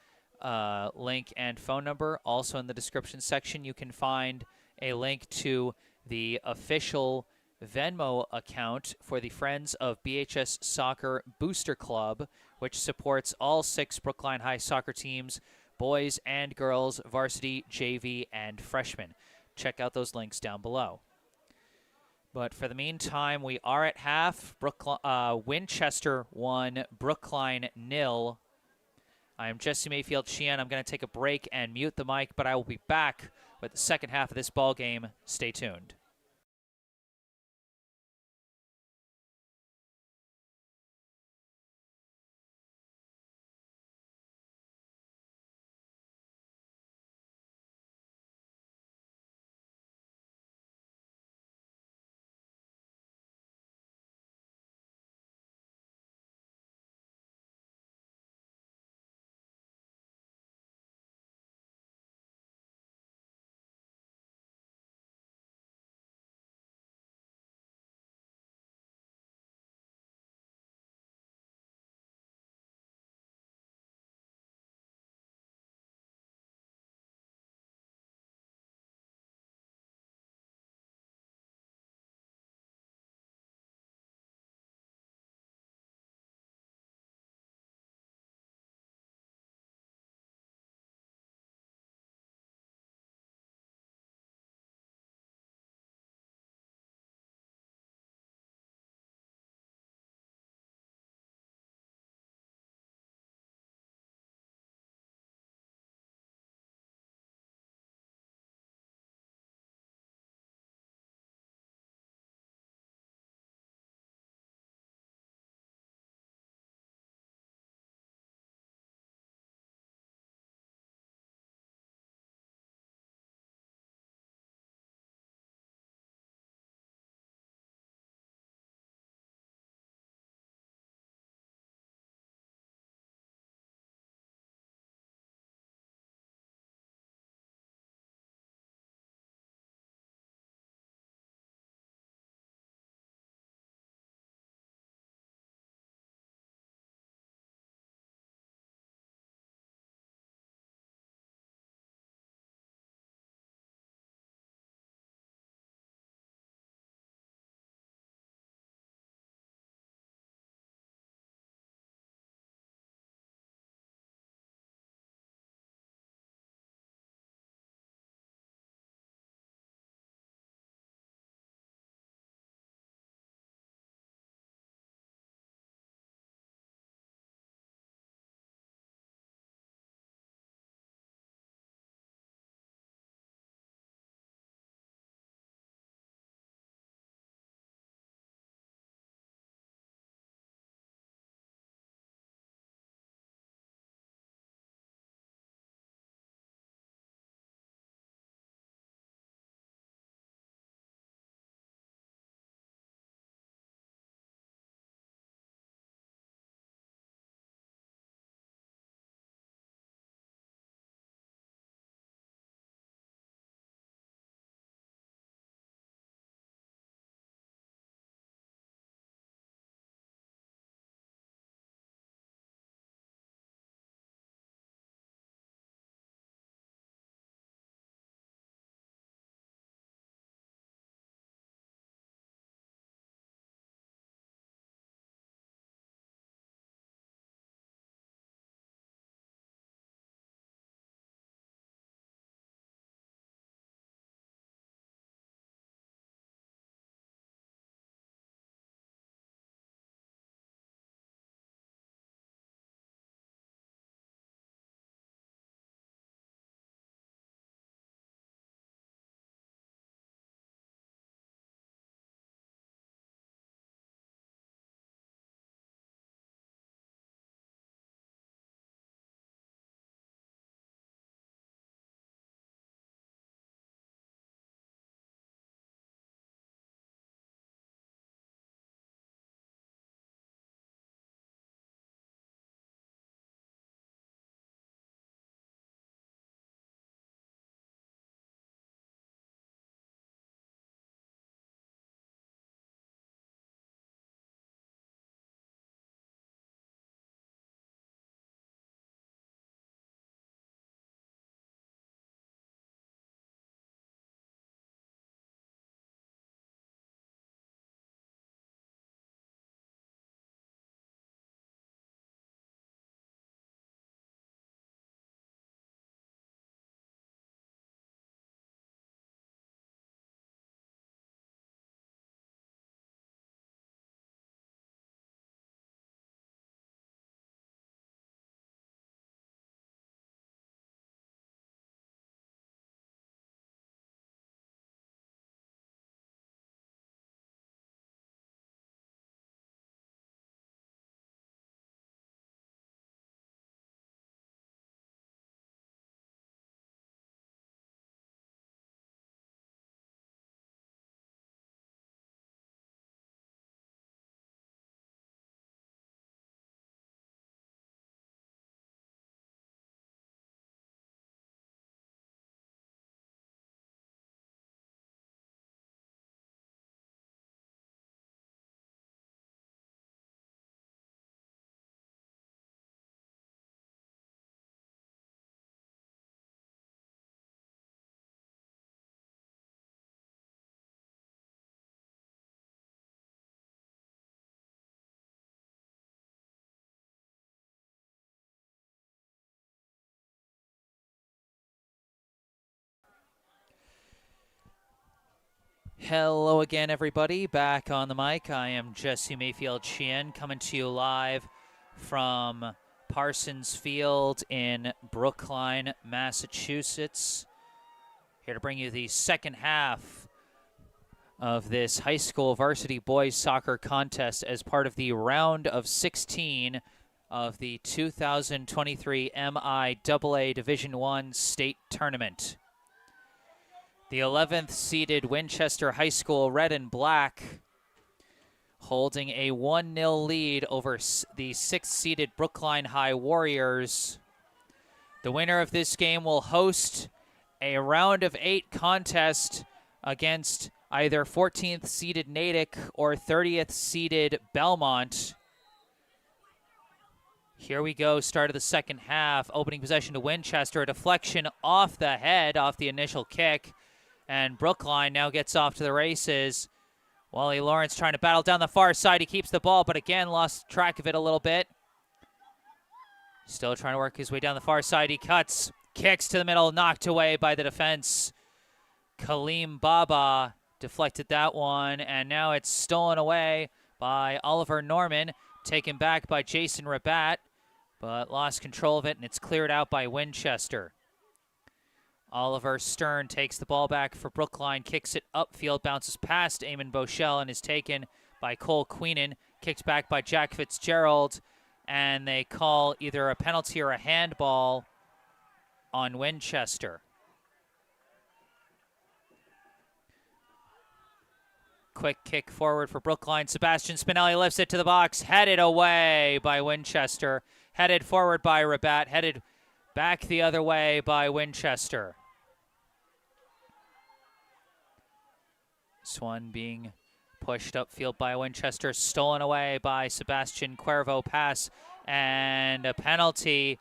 Link and phone number. Also in the description section, you can find a link to the official Venmo account for the Friends of BHS Soccer Booster Club, which supports all 6 Brookline High soccer teams, boys and girls, varsity, JV, and freshmen. Check out those links down below. But for the meantime, we are at half. Winchester 1, Brookline 0. I am Jesse Mayfield-Sheehan. I'm going to take a break and mute the mic, but I will be back with the second half of this ball game. Stay tuned. Hello again, everybody. Back on the mic. I am Jesse Mayfield-Sheehan, coming to you live from Parsons Field in Brookline, Massachusetts. Here to bring you the second half of this high school varsity boys soccer contest as part of the round of 16 of the 2023 MIAA Division I state tournament. The 11th seeded Winchester High School Red and Black holding a 1-0 lead over the 6th seeded Brookline High Warriors. The winner of this game will host a round of 8 contest against either 14th seeded Natick or 30th seeded Belmont. Here we go, start of the second half. Opening possession to Winchester, a deflection off the head, off the initial kick. And Brookline now gets off to the races. Wally Lawrence trying to battle down the far side. He keeps the ball, but again lost track of it a little bit. Still trying to work his way down the far side. He cuts, kicks to the middle, knocked away by the defense. Kaleem Baba deflected that one, and now it's stolen away by Oliver Norman. Taken back by Jason Rabat, but lost control of it, and it's cleared out by Winchester. Oliver Stern takes the ball back for Brookline, kicks it upfield, bounces past Eamon Boschel, and is taken by Cole Queenan, kicked back by Jack Fitzgerald, and they call either a penalty or a handball on Winchester. Quick kick forward for Brookline. Sebastian Spinelli lifts it to the box, headed away by Winchester, headed forward by Rabat, headed back the other way by Winchester. This one being pushed upfield by Winchester, stolen away by Sebastian Cuervo. Pass and a penalty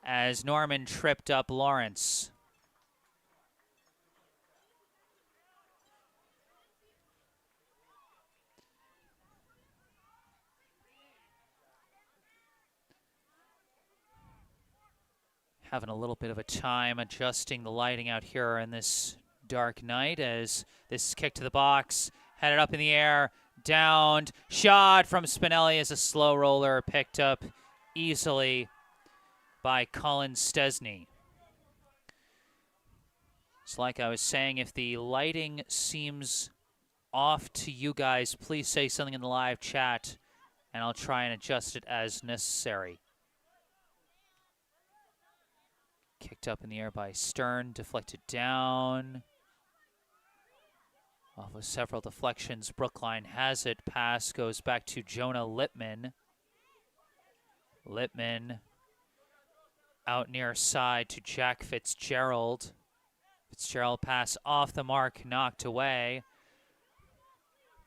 as Norman tripped up Lawrence. Having a little bit of a time adjusting the lighting out here in this dark night as this is kicked to the box, headed up in the air, downed, shot from Spinelli as a slow roller picked up easily by Colin Stesney. It's like I was saying, if the lighting seems off to you guys, please say something in the live chat and I'll try and adjust it as necessary. Kicked up in the air by Stern, deflected down. Off of several deflections, Brookline has it. Pass goes back to Jonah Lippman. Lippman out near side to Jack Fitzgerald. Fitzgerald pass off the mark, knocked away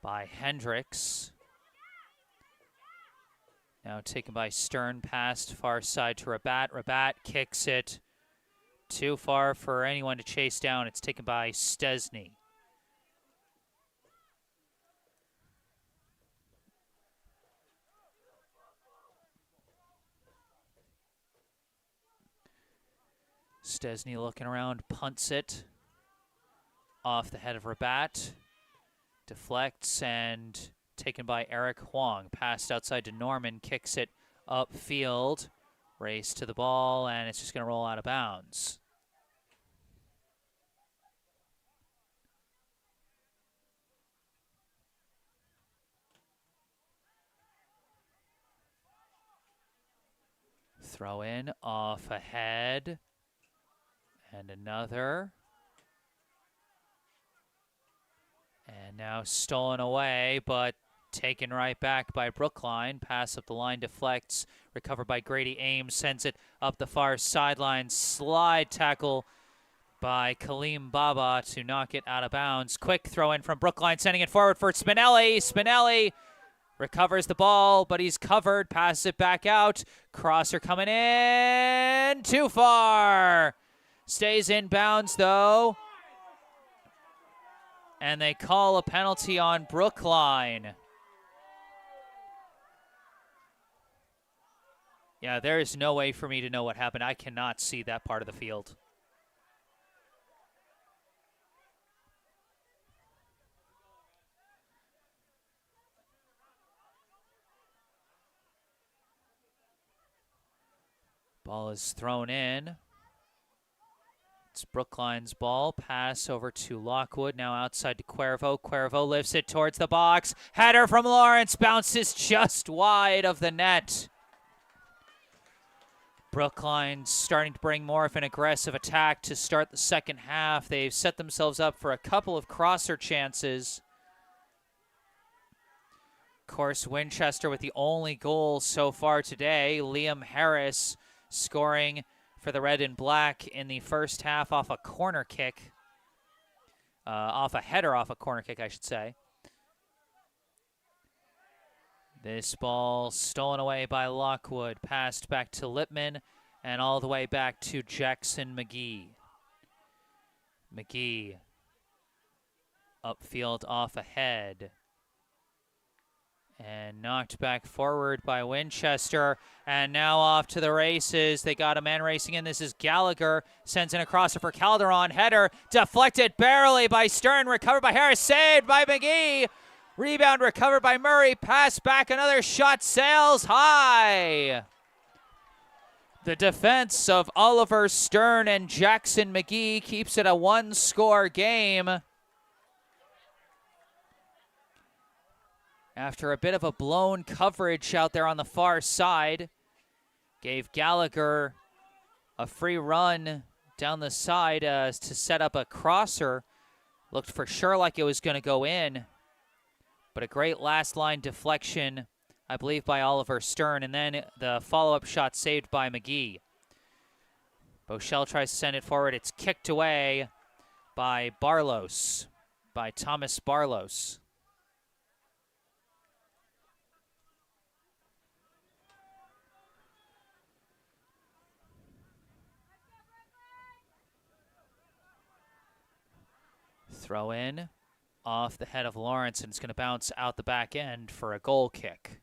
by Hendricks. Now taken by Stern, passed far side to Rabat. Rabat kicks it too far for anyone to chase down. It's taken by Stesney. Stesney looking around, punts it off the head of Rabat. Deflects and taken by Eric Huang. Passed outside to Norman, kicks it upfield. Race to the ball, and it's just going to roll out of bounds. Throw in off ahead. And another. And now stolen away, but taken right back by Brookline. Pass up the line, deflects, recovered by Grady Ames, sends it up the far sideline. Slide tackle by Kaleem Baba to knock it out of bounds. Quick throw in from Brookline, sending it forward for Spinelli. Spinelli recovers the ball, but he's covered, passes it back out. Crosser coming in, too far. Stays in bounds though. And they call a penalty on Brookline. Yeah, there is no way for me to know what happened. I cannot see that part of the field. Ball is thrown in. It's Brookline's ball. Pass over to Lockwood. Now outside to Cuervo. Cuervo lifts it towards the box. Header from Lawrence. Bounces just wide of the net. Brookline starting to bring more of an aggressive attack to start the second half. They've set themselves up for a couple of crosser chances. Of course, Winchester with the only goal so far today. Liam Harris scoring for the red and black in the first half off a corner kick. Off a header off a corner kick, I should say. This ball stolen away by Lockwood, passed back to Lippman, and all the way back to Jackson McGee. McGee upfield off ahead. And knocked back forward by Winchester. And now off to the races. They got a man racing in. This is Gallagher. Sends in a crosser for Calderon. Header deflected barely by Stern. Recovered by Harris. Saved by McGee. Rebound recovered by Murray. Pass back. Another shot sails high. The defense of Oliver Stern and Jackson McGee keeps it a one-score game. After a bit of a blown coverage out there on the far side, gave Gallagher a free run down the side to set up a crosser. Looked for sure like it was going to go in, but a great last line deflection, I believe, by Oliver Stern, and then the follow-up shot saved by McGee. Bochelle tries to send it forward. It's kicked away by Barlos, by Thomas Barlos. Throw in off the head of Lawrence, and it's going to bounce out the back end for a goal kick.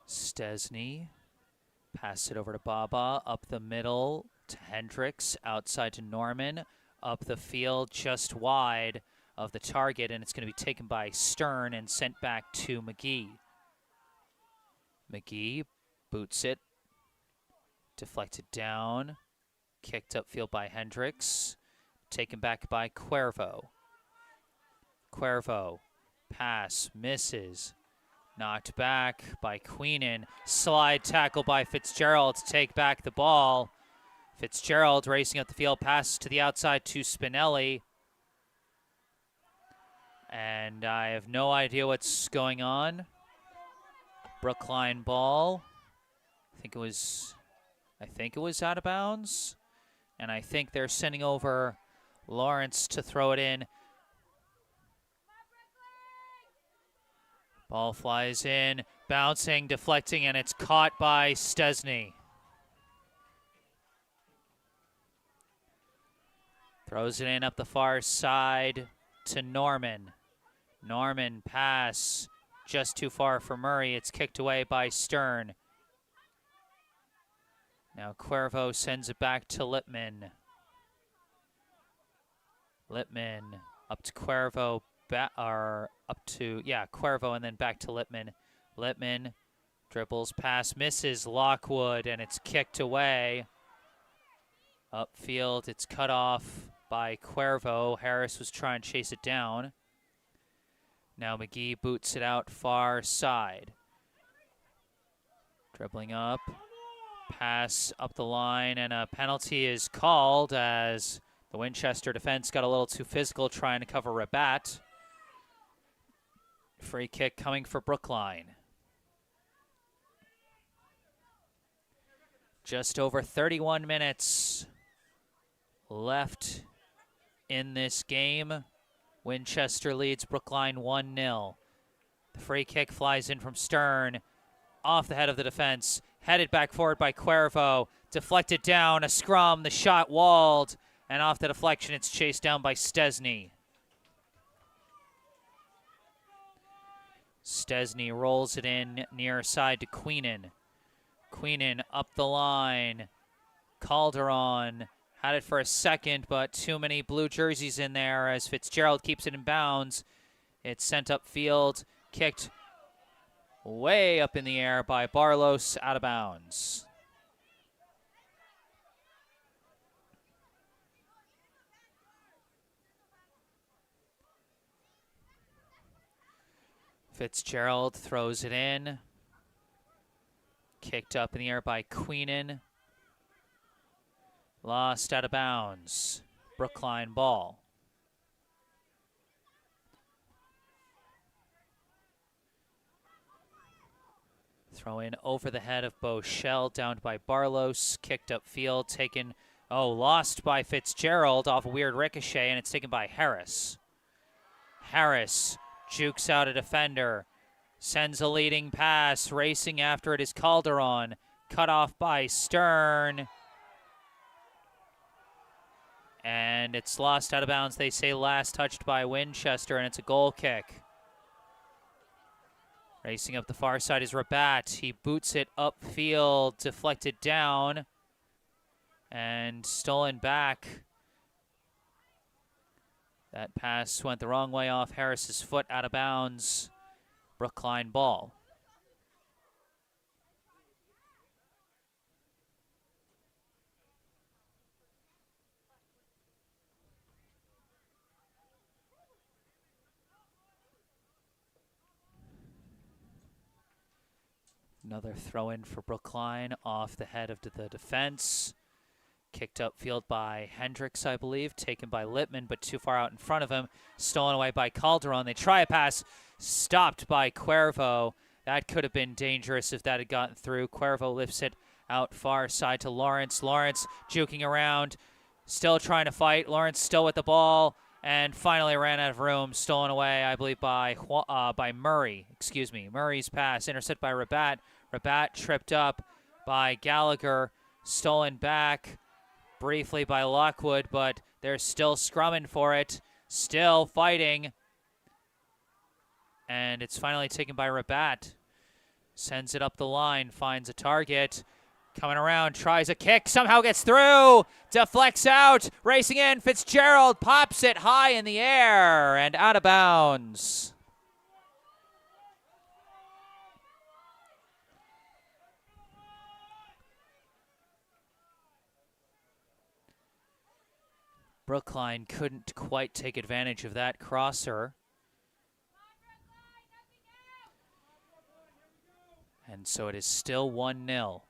Stesny. Pass it over to Baba, up the middle to Hendricks, outside to Norman, up the field just wide of the target, and it's going to be taken by Stern and sent back to McGee. McGee boots it, deflected down, kicked upfield by Hendricks, taken back by Cuervo. Cuervo, pass, misses. Knocked back by Queenan. Slide tackle by Fitzgerald to take back the ball. Fitzgerald racing up the field. Passes to the outside to Spinelli. And I have no idea what's going on. Brookline ball. I think it was out of bounds. And I think they're sending over Lawrence to throw it in. Ball flies in, bouncing, deflecting, and it's caught by Stesny. Throws it in up the far side to Norman. Norman pass just too far for Murray. It's kicked away by Stern. Now Cuervo sends it back to Lippman. Lippman up to Cuervo. Cuervo and then back to Lippman. Lippman dribbles, pass, misses Lockwood, and it's kicked away. Upfield, it's cut off by Cuervo. Harris was trying to chase it down. Now McGee boots it out far side. Dribbling up, pass up the line, and a penalty is called as the Winchester defense got a little too physical trying to cover Rabat. Free kick coming for Brookline. Just over 31 minutes left in this game. Winchester leads Brookline 1-0. The free kick flies in from Stern, off the head of the defense, headed back forward by Cuervo, deflected down, a scrum, the shot walled, and off the deflection it's chased down by Stesny. Stesny rolls it in near side to Queenan. Queenan up the line. Calderon had it for a second, but too many blue jerseys in there as Fitzgerald keeps it in bounds. It's sent upfield, kicked way up in the air by Barlos, out of bounds. Fitzgerald throws it in. Kicked up in the air by Queenan. Lost out of bounds. Brookline ball. Throw in over the head of Bochelle, downed by Barlos. Kicked upfield, taken, lost by Fitzgerald off a weird ricochet, and it's taken by Harris. Harris jukes out a defender, sends a leading pass, racing after it is Calderon, cut off by Stern, and it's lost out of bounds. They say last touched by Winchester, and it's a goal kick. Racing up the far side is Rabat. He boots it upfield, deflected down, and stolen back. That pass went the wrong way off Harris's foot, out of bounds. Brookline ball. Another throw in for Brookline off the head of the defense. Kicked upfield by Hendricks, I believe. Taken by Littman, but too far out in front of him. Stolen away by Calderon. They try a pass. Stopped by Cuervo. That could have been dangerous if that had gotten through. Cuervo lifts it out far side to Lawrence. Lawrence juking around. Still trying to fight. Lawrence still with the ball. And finally ran out of room. Stolen away, I believe, by Murray. Excuse me. Murray's pass. Intercepted by Rabat. Rabat tripped up by Gallagher. Stolen back briefly by Lockwood, but they're still scrumming for it. Still fighting. And it's finally taken by Rabat. Sends it up the line. Finds a target. Coming around, tries a kick, somehow gets through, deflects out, racing in, Fitzgerald pops it high in the air and out of bounds. Brookline couldn't quite take advantage of that crosser. And so it is still 1-0.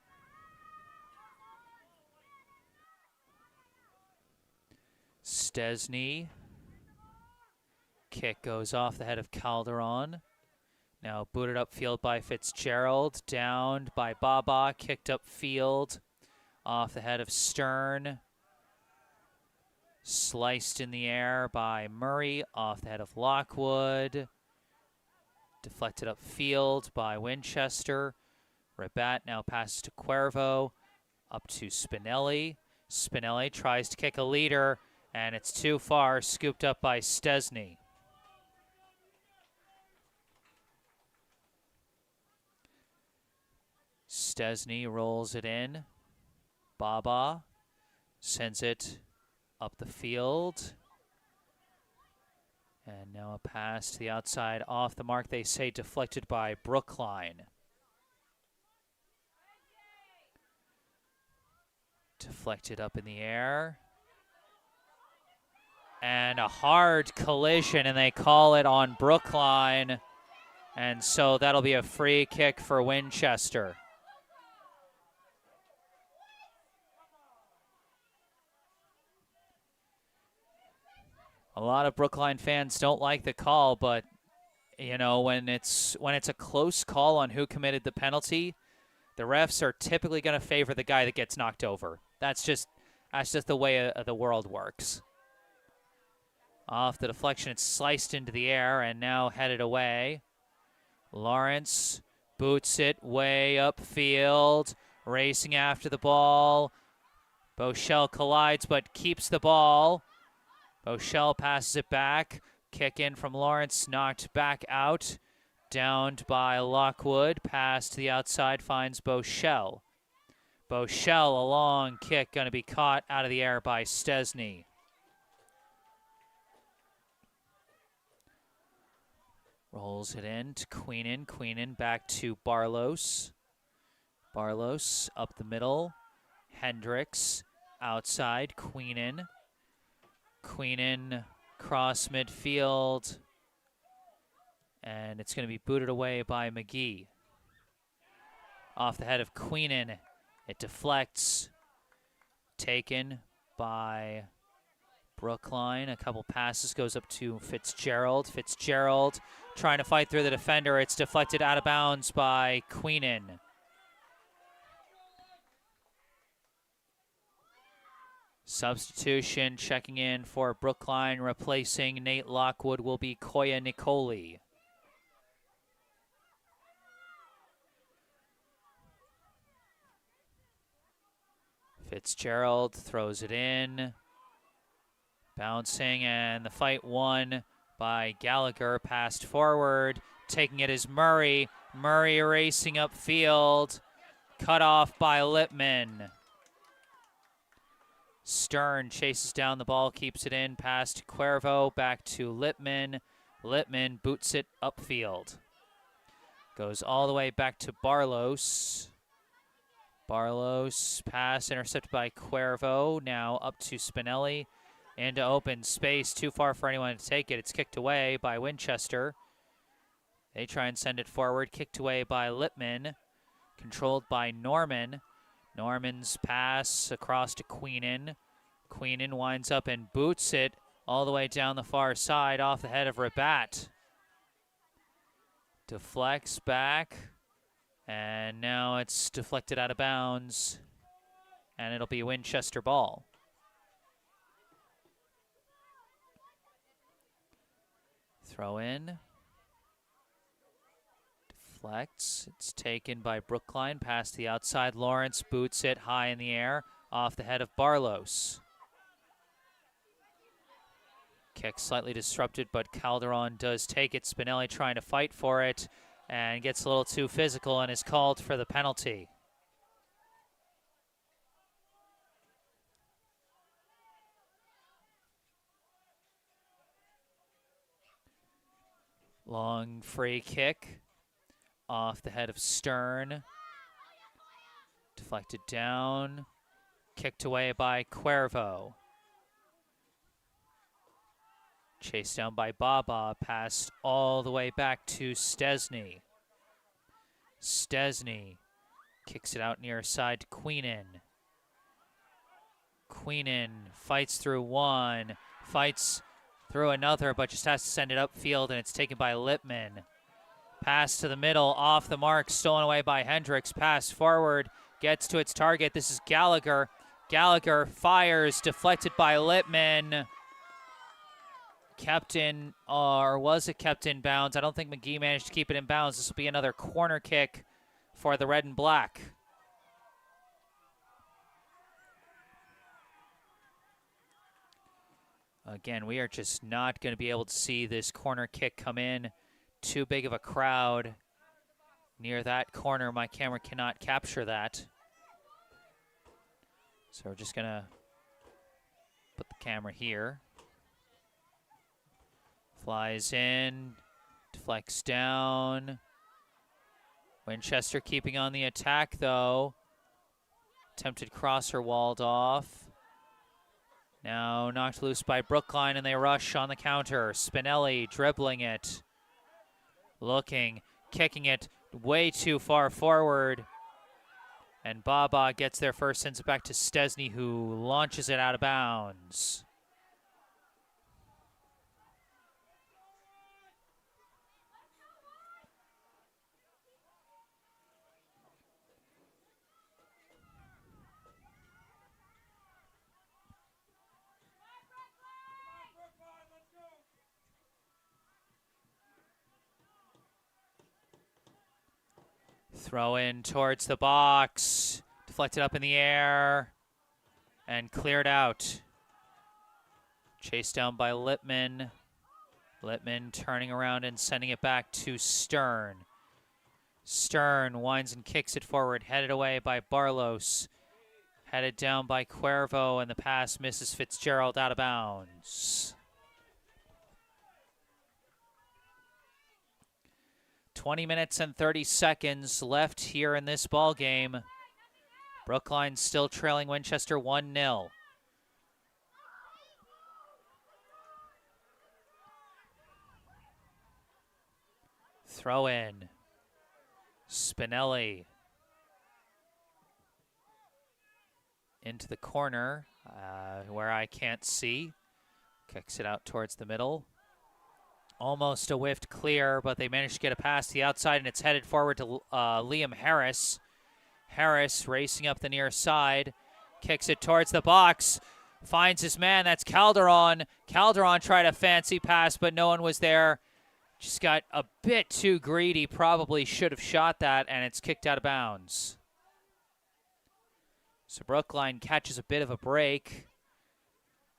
Stesny. Kick goes off the head of Calderon. Now booted upfield by Fitzgerald. Downed by Baba. Kicked upfield off the head of Stern. Sliced in the air by Murray off the head of Lockwood. Deflected upfield by Winchester. Rabat now passes to Cuervo. Up to Spinelli. Spinelli tries to kick a leader. And it's too far, scooped up by Stesny. Stesny rolls it in. Baba sends it up the field. And now a pass to the outside off the mark. They say deflected by Brookline. Deflected up in the air. And a hard collision, and they call it on Brookline. And so that'll be a free kick for Winchester. A lot of Brookline fans don't like the call, but you know, when it's a close call on who committed the penalty, the refs are typically going to favor the guy that gets knocked over. That's just the way the world works. Off the deflection, it's sliced into the air and now headed away. Lawrence boots it way upfield, racing after the ball. Bochelle collides but keeps the ball. Bochelle passes it back. Kick in from Lawrence, knocked back out. Downed by Lockwood. Pass to the outside finds Bochelle. Bochelle, a long kick, going to be caught out of the air by Stesny. Rolls it in to Queenan. Queenan back to Barlos. Barlos up the middle. Hendricks outside. Queenan. Queenan cross midfield. And it's going to be booted away by McGee. Off the head of Queenan. It deflects. Taken by Brookline. A couple passes, goes up to Fitzgerald. Fitzgerald trying to fight through the defender. It's deflected out of bounds by Queenan. Substitution checking in for Brookline, replacing Nate Lockwood will be Koya Nicoli. Fitzgerald throws it in. Bouncing, and the fight won by Gallagher. Passed forward. Taking it is Murray. Murray racing upfield. Cut off by Lippman. Stern chases down the ball, keeps it in. Past Cuervo, back to Lippman. Lippman boots it upfield. Goes all the way back to Barlos. Barlos, pass intercepted by Cuervo. Now up to Spinelli. Into open space, too far for anyone to take it. It's kicked away by Winchester. They try and send it forward. Kicked away by Lippman. Controlled by Norman. Norman's pass across to Queenan. Queenan winds up and boots it all the way down the far side off the head of Rabat. Deflects back. And now it's deflected out of bounds. And it'll be a Winchester ball. Throw in. Deflects. It's taken by Brookline. Past the outside. Lawrence boots it high in the air. Off the head of Barlos. Kick slightly disrupted, but Calderon does take it. Spinelli trying to fight for it. And gets a little too physical and is called for the penalty. Long free kick off the head of Stern. Deflected down. Kicked away by Cuervo. Chased down by Baba. Passed all the way back to Stesny. Stesny kicks it out near side to Queenan. Queenan fights through one. Fights through another, but just has to send it upfield, and it's taken by Lippman. Pass to the middle, off the mark, stolen away by Hendricks. Pass forward, gets to its target. This is Gallagher. Gallagher fires, deflected by Lippman. Kept in, or was it kept in bounds? I don't think McGee managed to keep it in bounds. This will be another corner kick for the red and black. Again, we are just not going to be able to see this corner kick come in. Too big of a crowd near that corner. My camera cannot capture that. So we're just going to put the camera here. Flies in, deflects down. Winchester keeping on the attack, though. Attempted crosser walled off. Now knocked loose by Brookline, and they rush on the counter. Spinelli dribbling it. Looking, kicking it way too far forward. And Baba gets there first, sends it back to Stesny, who launches it out of bounds. Throw in towards the box, deflected up in the air, and cleared out. Chased down by Lippman. Littman turning around and sending it back to Stern. Stern winds and kicks it forward, headed away by Barlos. Headed down by Cuervo, and the pass misses Fitzgerald out of bounds. 20 minutes and 30 seconds left here in this ball game. Brookline still trailing Winchester 1-0. Throw in. Spinelli. Into the corner where I can't see. Kicks it out towards the middle. Almost a whiffed clear, but they managed to get it past the outside, and it's headed forward to Liam Harris. Harris racing up the near side. Kicks it towards the box. Finds his man. That's Calderon. Calderon tried a fancy pass, but no one was there. Just got a bit too greedy. Probably should have shot that, and it's kicked out of bounds. So Brookline catches a bit of a break,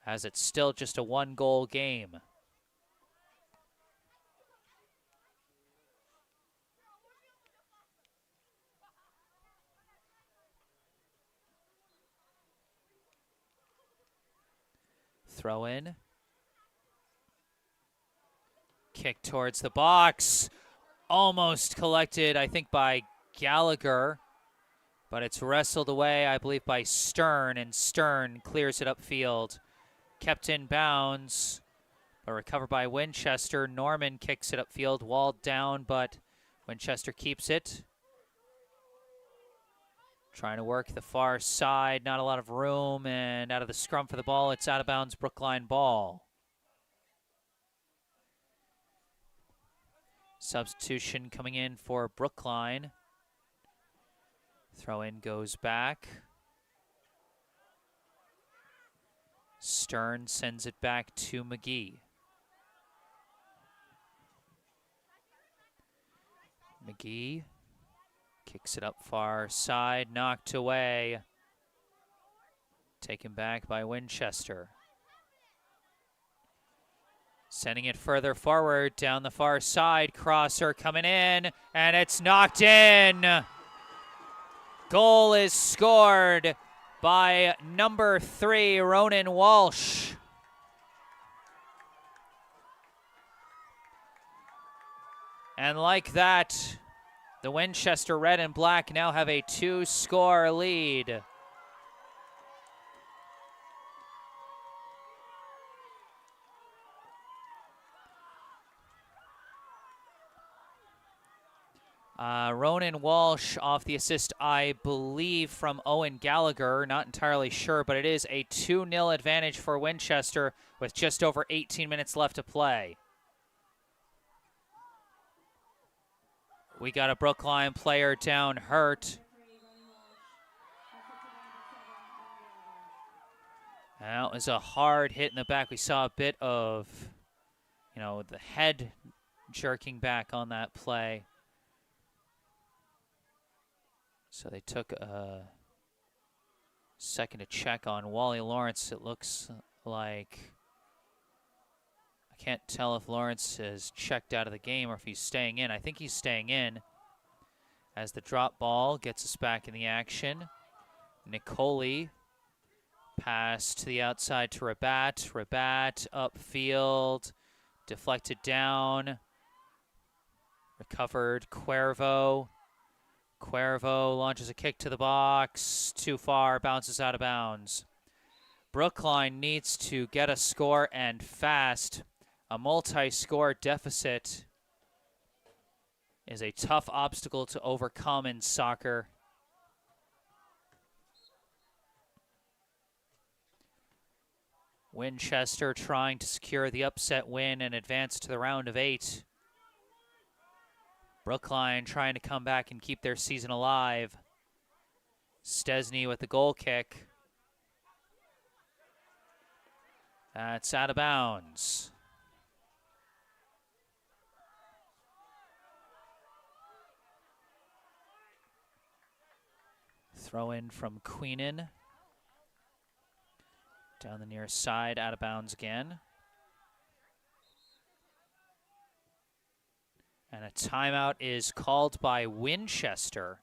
as it's still just a one-goal game. Throw in. Kick towards the box. Almost collected, I think, by Gallagher. But it's wrestled away, I believe, by Stern, and Stern clears it upfield. Kept in bounds, but recovered by Winchester. Norman kicks it upfield, walled down, but Winchester keeps it. Trying to work the far side, not a lot of room, and out of the scrum for the ball, it's out of bounds, Brookline ball. Substitution coming in for Brookline. Throw in goes back. Stern sends it back to McGee. McGee kicks it up far side, knocked away. Taken back by Winchester. Sending it further forward down the far side. Crosser coming in, and it's knocked in. Goal is scored by number 3, Ronan Walsh. And like that, the Winchester Red and Black now have a 2-score lead. Ronan Walsh off the assist, I believe, from Owen Gallagher. Not entirely sure, but it is a 2-0 advantage for Winchester with just over 18 minutes left to play. We got a Brookline player down hurt. That was a hard hit in the back. We saw a bit of, the head jerking back on that play. So they took a second to check on Wally Lawrence. It looks like, I can't tell if Lawrence has checked out of the game or if he's staying in. I think he's staying in as the drop ball gets us back in the action. Nicoli pass to the outside to Rabat. Rabat upfield, deflected down, recovered Cuervo. Cuervo launches a kick to the box, too far, bounces out of bounds. Brookline needs to get a score and fast. A multi-score deficit is a tough obstacle to overcome in soccer. Winchester trying to secure the upset win and advance to the round of 8. Brookline trying to come back and keep their season alive. Stesny with the goal kick. That's out of bounds. Throw in from Queenan. Down the near side, out of bounds again. And a timeout is called by Winchester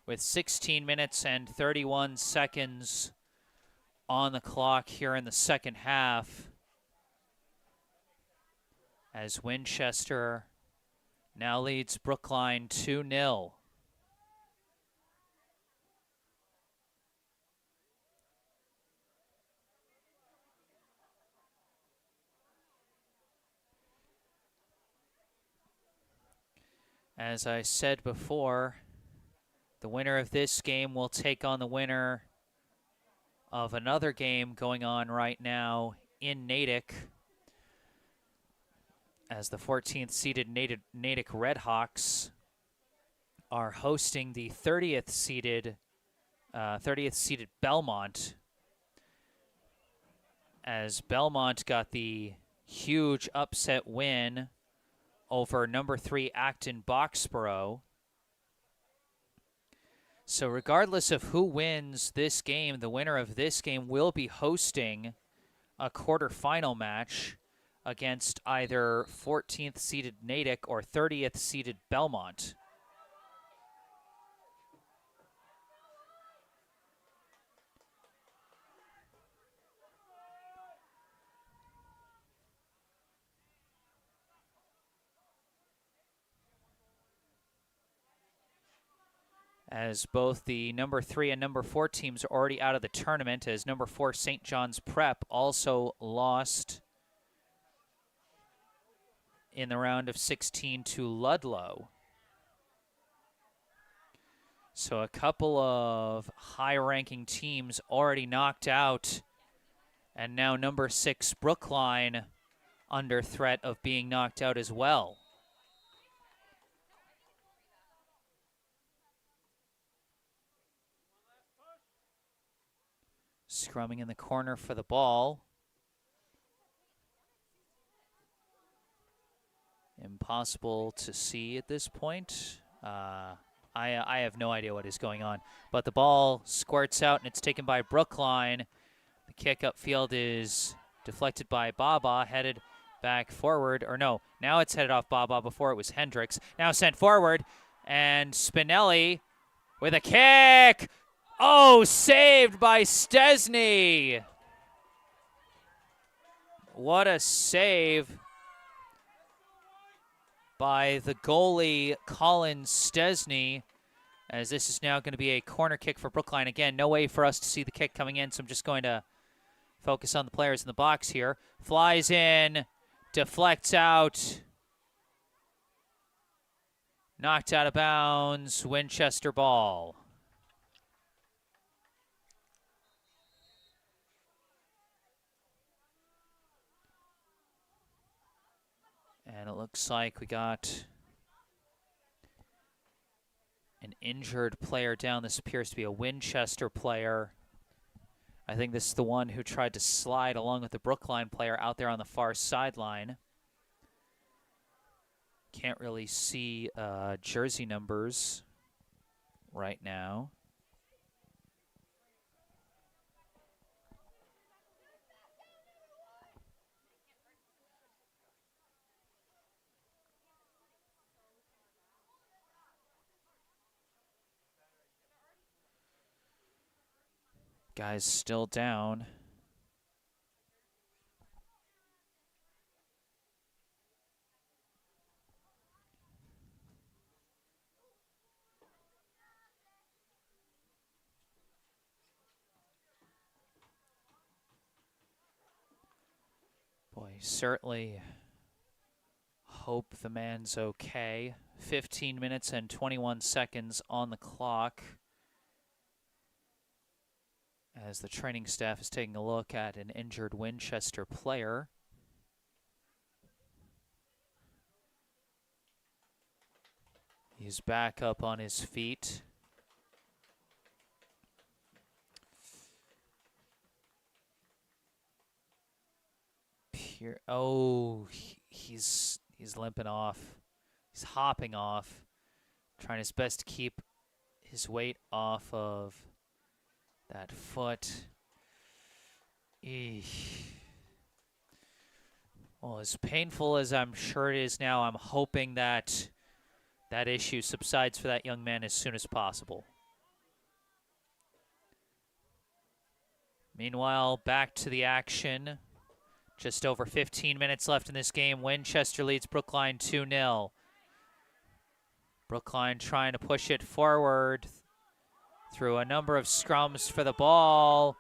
with 16 minutes and 31 seconds on the clock here in the second half, as Winchester now leads Brookline 2-0. As I said before, the winner of this game will take on the winner of another game going on right now in Natick, as the 14th seeded Natick Redhawks are hosting the 30th seeded Belmont, as Belmont got the huge upset win over number 3 Acton Boxborough. So regardless of who wins this game, the winner of this game will be hosting a quarterfinal match against either 14th seeded Natick or 30th seeded Belmont. As both the number 3 and number 4 teams are already out of the tournament, as number 4 St. John's Prep also lost in the round of 16 to Ludlow. So a couple of high-ranking teams already knocked out, and now number 6 Brookline under threat of being knocked out as well. Scrumming in the corner for the ball. Impossible to see at this point. I have no idea what is going on. But the ball squirts out, and it's taken by Brookline. The kick upfield is deflected by Baba, headed back forward. Or no, now it's headed off Baba. Before it was Hendricks. Now sent forward, and Spinelli with a kick. Oh, saved by Stesny. What a save by the goalie, Colin Stesny, as this is now going to be a corner kick for Brookline. Again, no way for us to see the kick coming in, so I'm just going to focus on the players in the box here. Flies in, deflects out, knocked out of bounds, Winchester ball. And it looks like we got an injured player down. This appears to be a Winchester player. I think this is the one who tried to slide along with the Brookline player out there on the far sideline. Can't really see jersey numbers right now. Guys still down. Boy, certainly hope the man's okay. 15 minutes and 21 seconds on the clock, as the training staff is taking a look at an injured Winchester player. He's back up on his feet. He's limping off. He's hopping off, trying his best to keep his weight off of that foot. Eesh. Well, as painful as I'm sure it is now, I'm hoping that that issue subsides for that young man as soon as possible. Meanwhile, back to the action. Just over 15 minutes left in this game. Winchester leads Brookline 2-0. Brookline trying to push it forward through a number of scrums for the ball.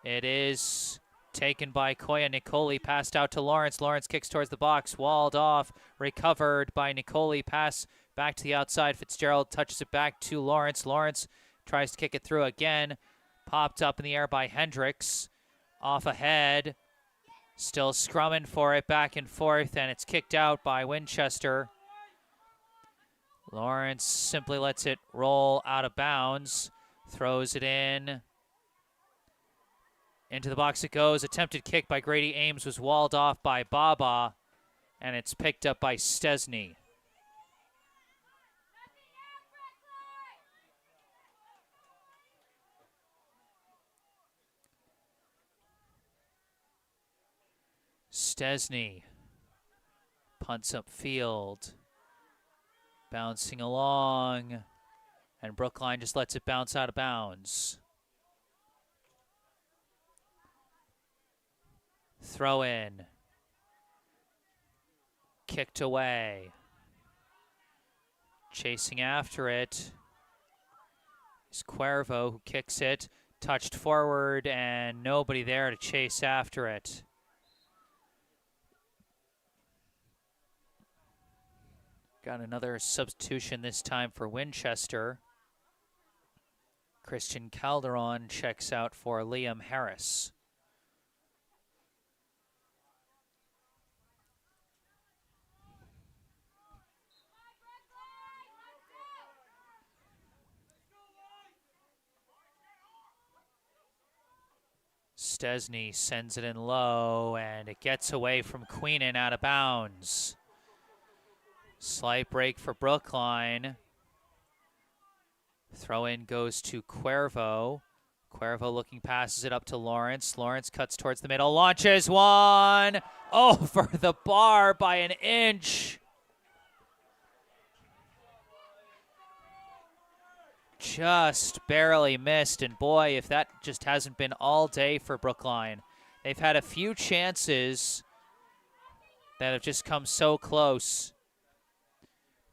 It is taken by Koya Nicoli, passed out to Lawrence. Lawrence kicks towards the box, walled off, recovered by Nicoli. Pass back to the outside. Fitzgerald touches it back to Lawrence. Lawrence tries to kick it through again. Popped up in the air by Hendricks. Off ahead. Still scrumming for it, back and forth, and it's kicked out by Winchester. Lawrence simply lets it roll out of bounds. Throws it in. Into the box it goes. Attempted kick by Grady Ames was walled off by Baba, and it's picked up by Stesny. Stesny punts upfield, bouncing along, and Brookline just lets it bounce out of bounds. Throw in. Kicked away. Chasing after it is Cuervo, who kicks it. Touched forward and nobody there to chase after it. Got another substitution this time for Winchester. Christian Calderon checks out for Liam Harris. Stesny sends it in low, and it gets away from Queenan out of bounds. Slight break for Brookline. Throw in goes to Cuervo. Cuervo looking, passes it up to Lawrence. Lawrence cuts towards the middle, launches one over the bar by an inch. Just barely missed, and boy, if that just hasn't been all day for Brookline. They've had a few chances that have just come so close,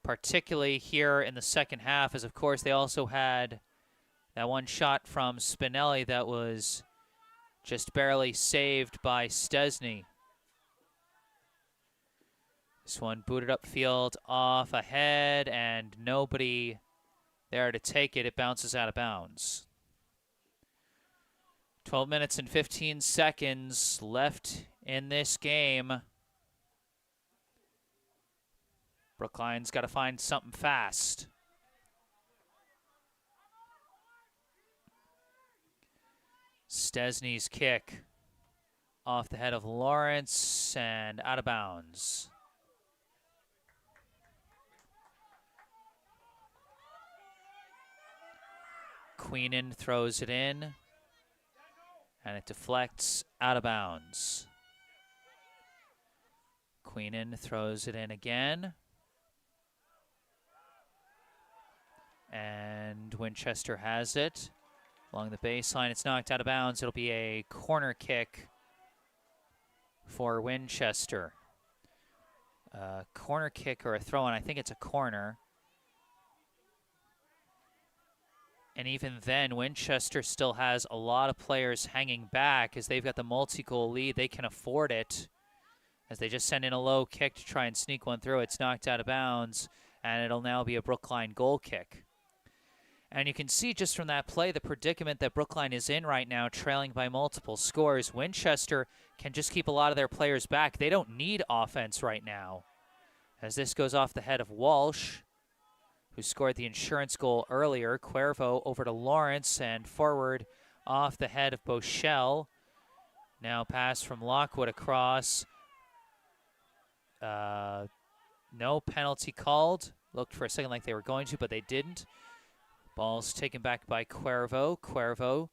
particularly here in the second half, as of course they also had that one shot from Spinelli that was just barely saved by Stesny. This one booted upfield off ahead, and nobody there to take it. It bounces out of bounds. 12 minutes and 15 seconds left in this game. Brookline's got to find something fast. Stesny's kick off the head of Lawrence and out of bounds. Queenan throws it in, and it deflects out of bounds. Queenan throws it in again, and Winchester has it along the baseline. It's knocked out of bounds. It'll be a corner kick for Winchester. Corner kick or a throw-in. I think it's a corner. And even then, Winchester still has a lot of players hanging back as they've got the multi-goal lead. They can afford it as they just send in a low kick to try and sneak one through. It's knocked out of bounds, and it'll now be a Brookline goal kick. And you can see just from that play the predicament that Brookline is in right now, trailing by multiple scores. Winchester can just keep a lot of their players back. They don't need offense right now. As this goes off the head of Walsh, who scored the insurance goal earlier. Cuervo over to Lawrence and forward off the head of Bochelle. Now pass from Lockwood across. No penalty called. Looked for a second like they were going to, but they didn't. Ball's taken back by Cuervo. Cuervo,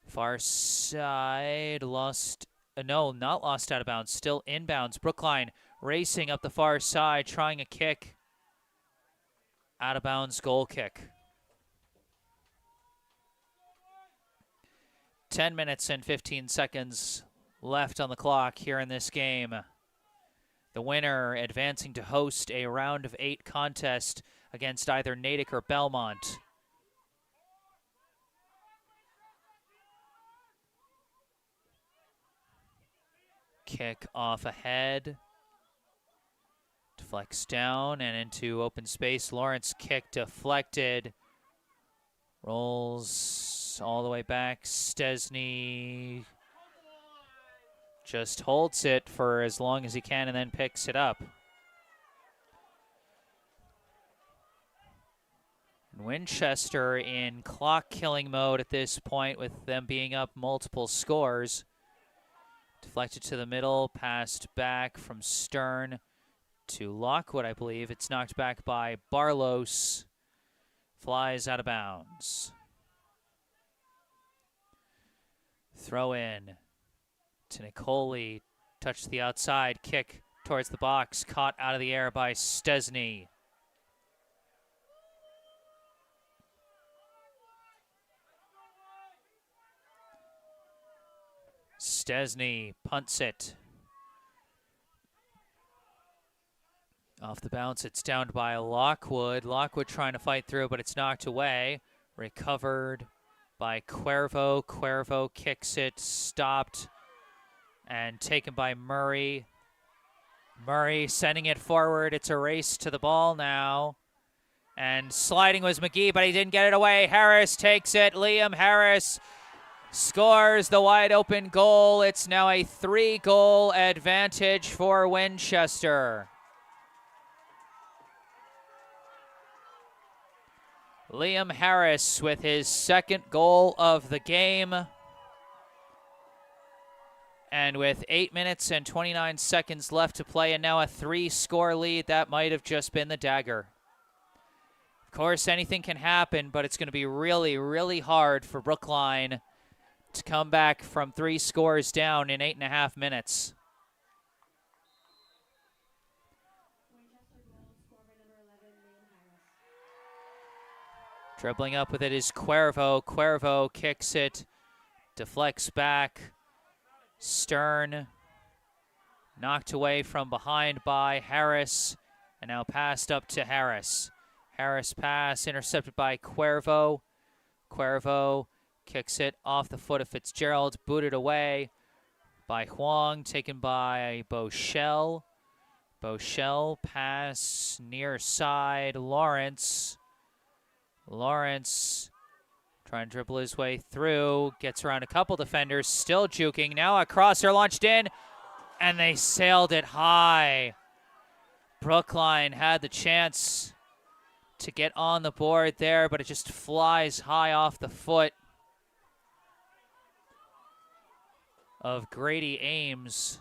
far side, lost. No, not lost out of bounds. Still inbounds. Brookline racing up the far side, trying a kick. Out of bounds goal kick. 10 minutes and 15 seconds left on the clock here in this game. The winner advancing to host a round of 8 contest against either Natick or Belmont. Kick off ahead. Deflects down and into open space. Lawrence kick deflected. Rolls all the way back. Stesny just holds it for as long as he can and then picks it up. Winchester in clock killing mode at this point with them being up multiple scores. Deflected to the middle, passed back from Stern to Lockwood, I believe. It's knocked back by Barlos. Flies out of bounds. Throw in to Nicoli. Touch the outside. Kick towards the box. Caught out of the air by Stesny. Stesny punts it. Off the bounce, it's downed by Lockwood. Lockwood trying to fight through, but it's knocked away. Recovered by Cuervo. Cuervo kicks it, stopped, and taken by Murray. Murray sending it forward. It's a race to the ball now. And sliding was McGee, but he didn't get it away. Harris takes it. Liam Harris scores the wide open goal. It's now a 3-goal advantage for Winchester. Liam Harris with his second goal of the game. And with 8 minutes and 29 seconds left to play and now a 3-score lead, that might have just been the dagger. Of course, anything can happen, but it's going to be really, really hard for Brookline to come back from 3 scores down in 8.5 minutes. Dribbling up with it is Cuervo. Cuervo kicks it, deflects back. Stern knocked away from behind by Harris, and now passed up to Harris. Harris pass intercepted by Cuervo. Cuervo kicks it off the foot of Fitzgerald, booted away by Huang, taken by Bochelle. Bochelle pass near side, Lawrence. Lawrence trying to dribble his way through, gets around a couple defenders, still juking. Now a crosser launched in, and they sailed it high. Brookline had the chance to get on the board there, but it just flies high off the foot of Grady Ames.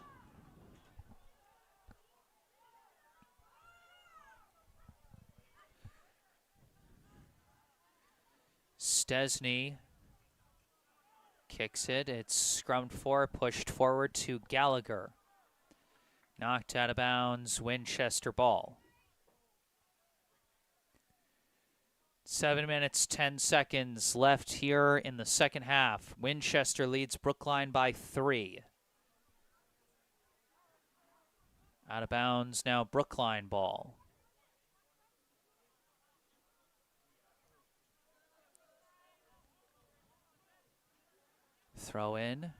Stesny kicks it. It's scrummed for, pushed forward to Gallagher. Knocked out of bounds, Winchester ball. 7 minutes, 10 seconds left here in the second half. Winchester leads Brookline by 3. Out of bounds now, Brookline ball. Throw in.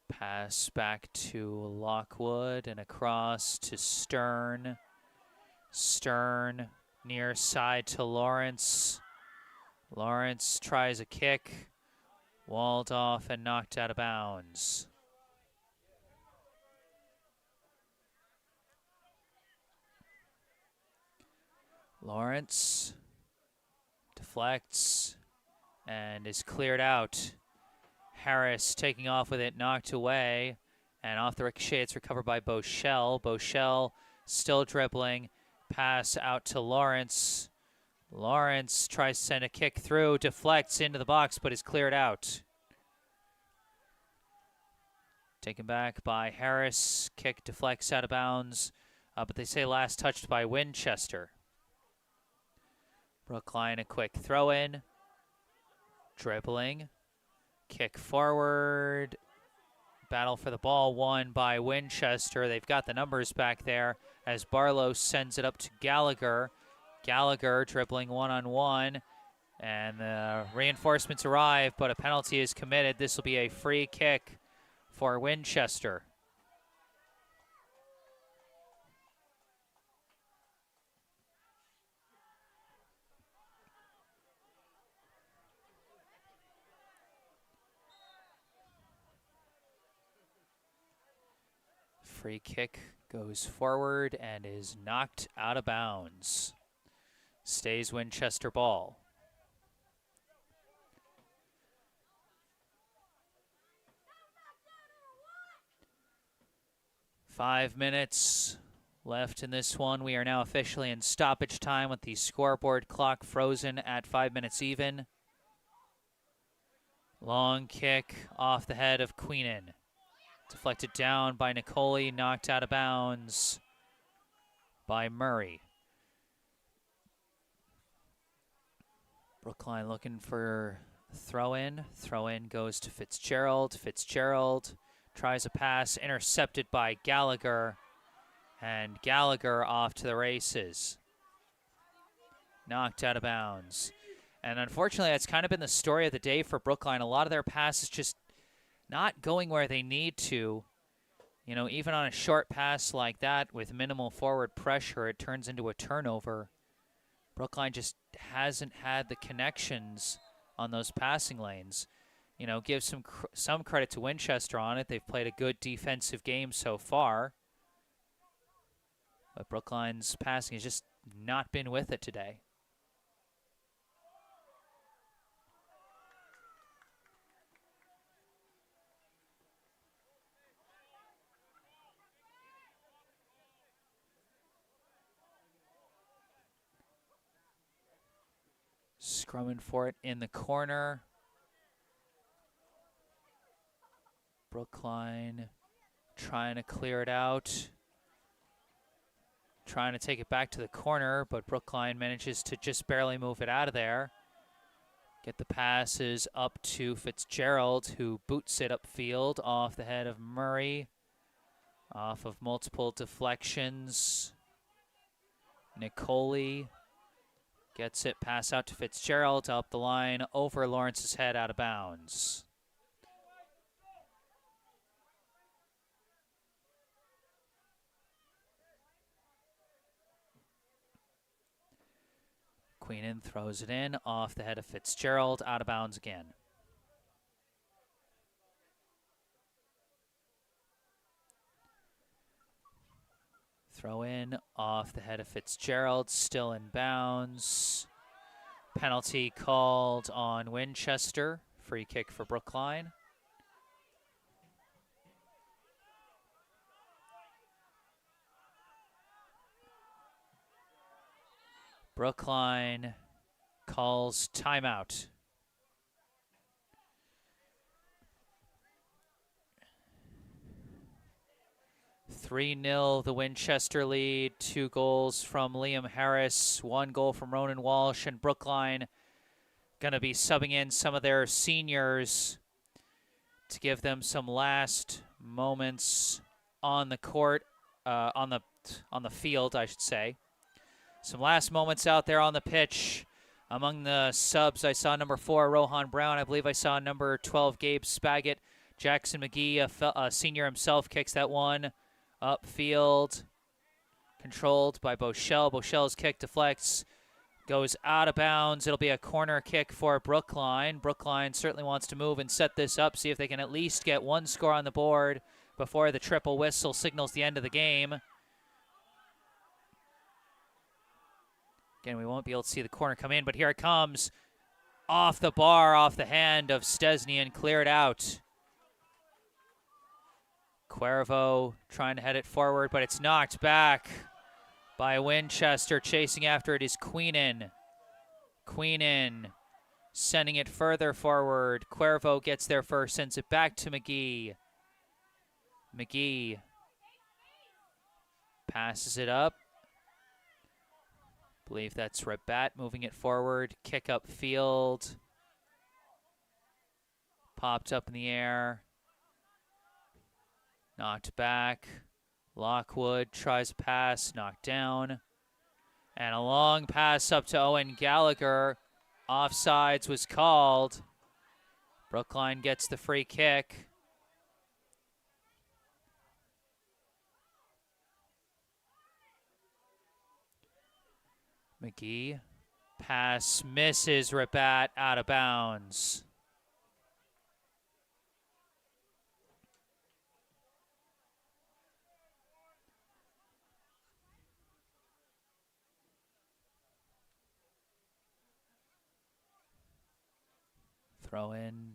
Pass back to Lockwood and across to Stern. Stern near side to Lawrence. Lawrence tries a kick. Walled off and knocked out of bounds. Lawrence deflects and is cleared out. Harris taking off with it, knocked away, and off the ricochet, it's recovered by Bochelle. Bochelle still dribbling, pass out to Lawrence. Lawrence tries to send a kick through, deflects into the box, but is cleared out. Taken back by Harris, kick deflects out of bounds, but they say last touched by Winchester. Brookline a quick throw in, dribbling, kick forward, battle for the ball won by Winchester. They've got the numbers back there as Barlow sends it up to Gallagher. Gallagher dribbling one-on-one, and the reinforcements arrive, but a penalty is committed. This will be a free kick for Winchester. Free kick goes forward and is knocked out of bounds. Stays Winchester ball. Five minutes left in this one. We are now officially in stoppage time with the scoreboard clock frozen at 5 minutes even. Long kick off the head of Queenan. Deflected down by Nicoli, knocked out of bounds by Murray. Brookline looking for throw-in. Throw-in goes to Fitzgerald. Fitzgerald tries a pass, intercepted by Gallagher. And Gallagher off to the races. Knocked out of bounds. And unfortunately, that's kind of been the story of the day for Brookline. A lot of their passes just not going where they need to. You know, even on a short pass like that with minimal forward pressure, it turns into a turnover. Brookline just hasn't had the connections on those passing lanes. You know, give some credit to Winchester on it. They've played a good defensive game so far. But Brookline's passing has just not been with it today. Scrumming for it in the corner. Brookline trying to clear it out. Trying to take it back to the corner, but Brookline manages to just barely move it out of there. Get the passes up to Fitzgerald, who boots it upfield off the head of Murray. Off of multiple deflections. Nicoli gets it, pass out to Fitzgerald, up the line, over Lawrence's head, out of bounds. Queenan throws it in, off the head of Fitzgerald, out of bounds again. Throw in, off the head of Fitzgerald, still in bounds. Penalty called on Winchester. Free kick for Brookline. Brookline calls timeout. 3-0 the Winchester lead. 2 goals from Liam Harris, 1 goal from Ronan Walsh, and Brookline going to be subbing in some of their seniors to give them some last moments on the court, on the field, I should say. Some last moments out there on the pitch. Among the subs, I saw number 4, Rohan Brown. I believe I saw number 12, Gabe Spaggett. Jackson McGee, a senior himself, kicks that one upfield. Controlled by Boschel. Bochel's kick deflects, goes out of bounds. It'll be a corner kick for Brookline. Brookline certainly wants to move and set this up, see if they can at least get 1 score on the board before the triple whistle signals the end of the game. Again, we won't be able to see the corner come in, but here it comes. Off the bar, off the hand of Stesny, and cleared out. Cuervo trying to head it forward, but it's knocked back by Winchester. Chasing after it is Queenan. Queenan sending it further forward. Cuervo gets there first, sends it back to McGee. McGee passes it up. believe that's Rabat moving it forward. Kick up field. Popped up in the air. Knocked back. Lockwood tries a pass, knocked down. And a long pass up to Owen Gallagher. Offsides was called. Brookline gets the free kick. McGee. Pass misses. Rabat out of bounds. Throw in,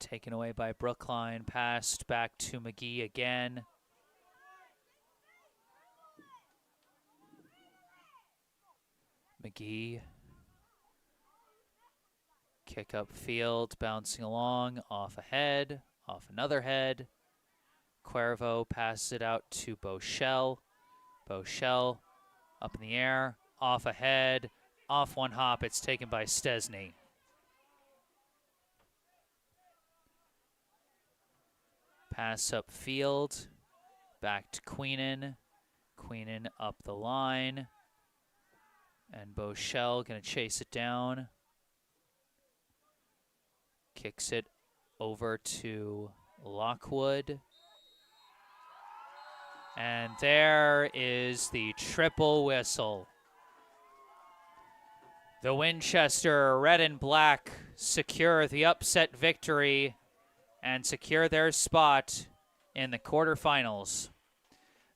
taken away by Brookline, passed back to McGee again. McGee, kick up field, bouncing along, off a head, off another head. Cuervo passes it out to Bochelle. Bochelle up in the air, off a head, off one hop, it's taken by Stesny. Pass up field, back to Queenan. Queenan up the line. And Bochelle going to chase it down. Kicks it over to Lockwood. And there is the triple whistle. The Winchester Red and Black secure the upset victory and secure their spot in the quarterfinals.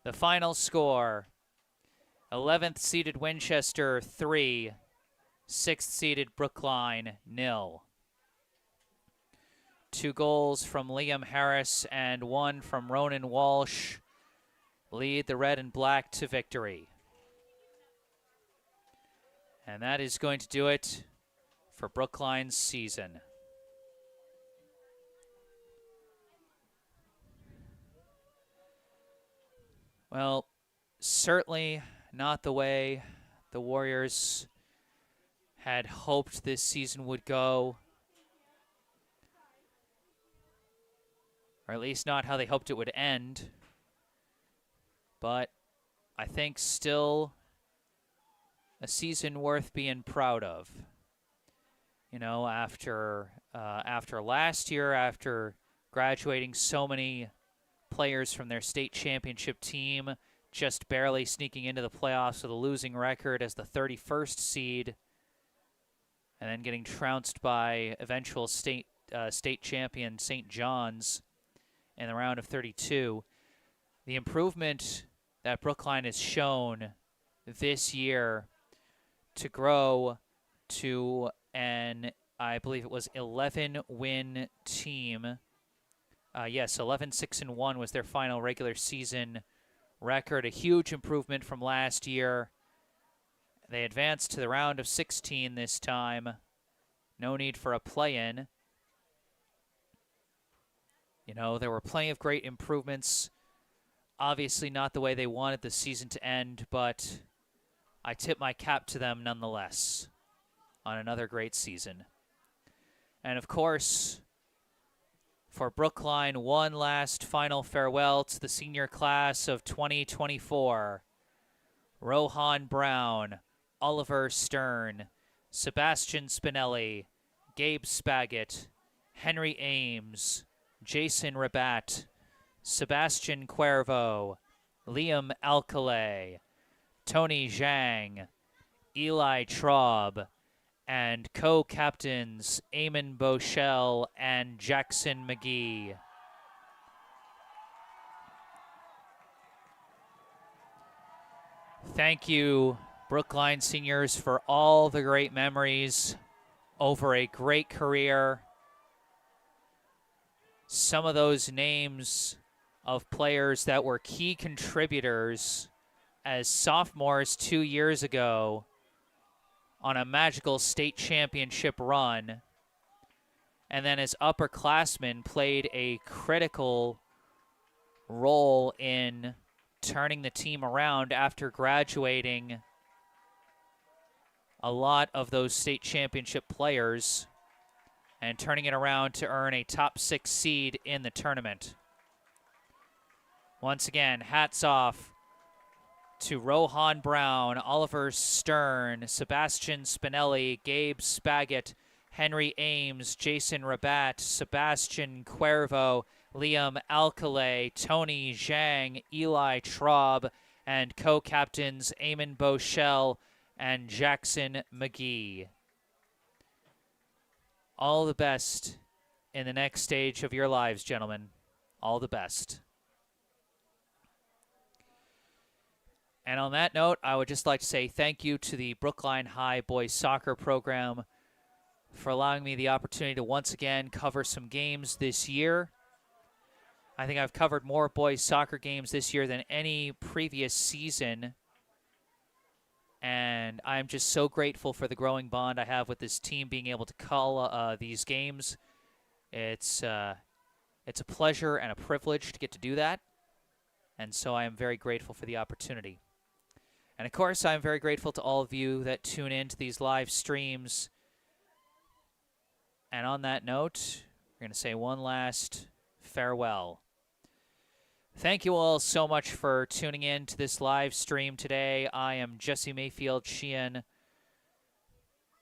The final score, 11th seeded Winchester 3, 6th seeded Brookline 0. 2 goals from Liam Harris and 1 from Ronan Walsh lead the Red and Black to victory. And that is going to do it for Brookline's season. Well, certainly not the way the Warriors had hoped this season would go. Or at least not how they hoped it would end. But I think still a season worth being proud of. You know, after last year, after graduating so many players from their state championship team, just barely sneaking into the playoffs with a losing record as the 31st seed, and then getting trounced by eventual state champion St. John's in the round of 32. The improvement that Brookline has shown this year to grow to an, I believe it was 11-win team. Yes, 11-6-1 was their final regular season record, a huge improvement from last year. They advanced to the round of 16 this time. No need for a play-in. You know, there were plenty of great improvements. Obviously not the way they wanted the season to end, but I tip my cap to them nonetheless on another great season. And of course, for Brookline, one last final farewell to the senior class of 2024. Rohan Brown, Oliver Stern, Sebastian Spinelli, Gabe Spaggett, Henry Ames, Jason Rabat, Sebastian Cuervo, Liam Alcalay, Tony Zhang, Eli Traub, and co-captains Eamon Bochelle and Jackson McGee. Thank you, Brookline seniors, for all the great memories over a great career. Some of those names of players that were key contributors as sophomores 2 years ago on a magical state championship run, and then as upperclassmen played a critical role in turning the team around after graduating a lot of those state championship players and turning it around to earn a top 6 seed in the tournament. Once again, hats off to Rohan Brown, Oliver Stern, Sebastian Spinelli, Gabe Spaggett, Henry Ames, Jason Rabat, Sebastian Cuervo, Liam Alcalay, Tony Zhang, Eli Traub, and co-captains Eamon Boschel and Jackson McGee. All the best in the next stage of your lives, gentlemen. All the best. And on that note, I would just like to say thank you to the Brookline High boys soccer program for allowing me the opportunity to once again cover some games this year. I think I've covered more boys soccer games this year than any previous season. And I'm just so grateful for the growing bond I have with this team, being able to call these games. It's a pleasure and a privilege to get to do that. And so I am very grateful for the opportunity. And of course, I'm very grateful to all of you that tune in to these live streams. And on that note, we're going to say one last farewell. Thank you all so much for tuning in to this live stream today. I am Jesse Mayfield-Sheehan.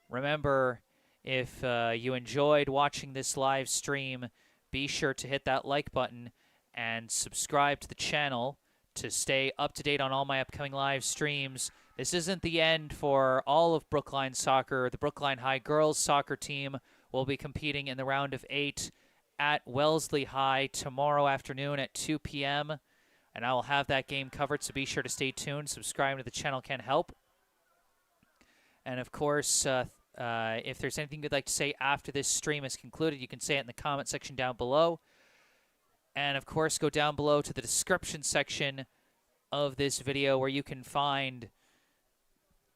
Remember, if you enjoyed watching this live stream, be sure to hit that like button and subscribe to the channel to stay up to date on all my upcoming live streams. This isn't the end for all of Brookline soccer. The Brookline High girls soccer team will be competing in the round of 8 at Wellesley High tomorrow afternoon at 2 p.m. And I will have that game covered, so be sure to stay tuned. Subscribing to the channel can help. And of course, if there's anything you'd like to say after this stream is concluded, you can say it in the comment section down below. And of course, go down below to the description section of this video where you can find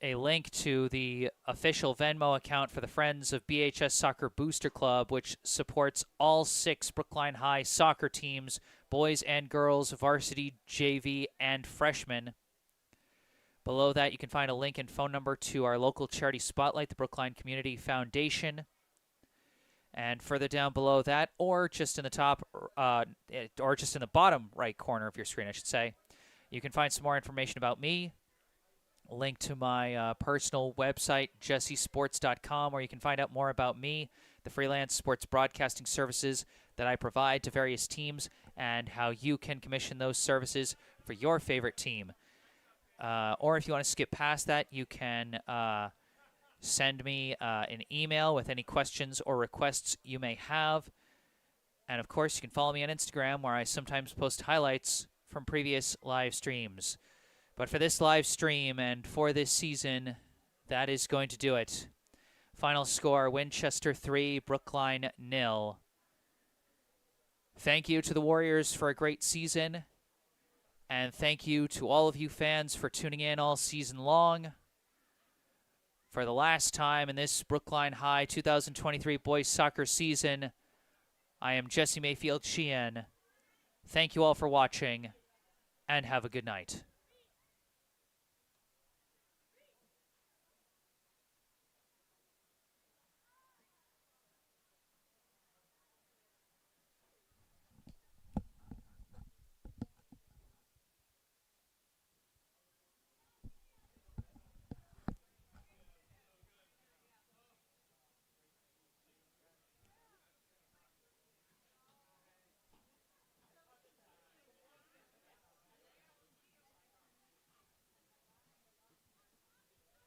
a link to the official Venmo account for the Friends of BHS Soccer Booster Club, which supports all 6 Brookline High soccer teams, boys and girls, varsity, JV, and freshmen. Below that, you can find a link and phone number to our local charity spotlight, the Brookline Community Foundation. And further down below that, or just in the top, or just in the bottom right corner of your screen, I should say, you can find some more information about me. A link to my personal website, jessesports.com, where you can find out more about me, the freelance sports broadcasting services that I provide to various teams, and how you can commission those services for your favorite team. Or if you want to skip past that, you can send me an email with any questions or requests you may have. And of course, you can follow me on Instagram, where I sometimes post highlights from previous live streams. But for this live stream and for this season, that is going to do it. Final score, Winchester 3, Brookline 0. Thank you to the Warriors for a great season. And thank you to all of you fans for tuning in all season long. For the last time in this Brookline High 2023 boys soccer season, I am Jesse Mayfield-Sheehan. Thank you all for watching, and have a good night.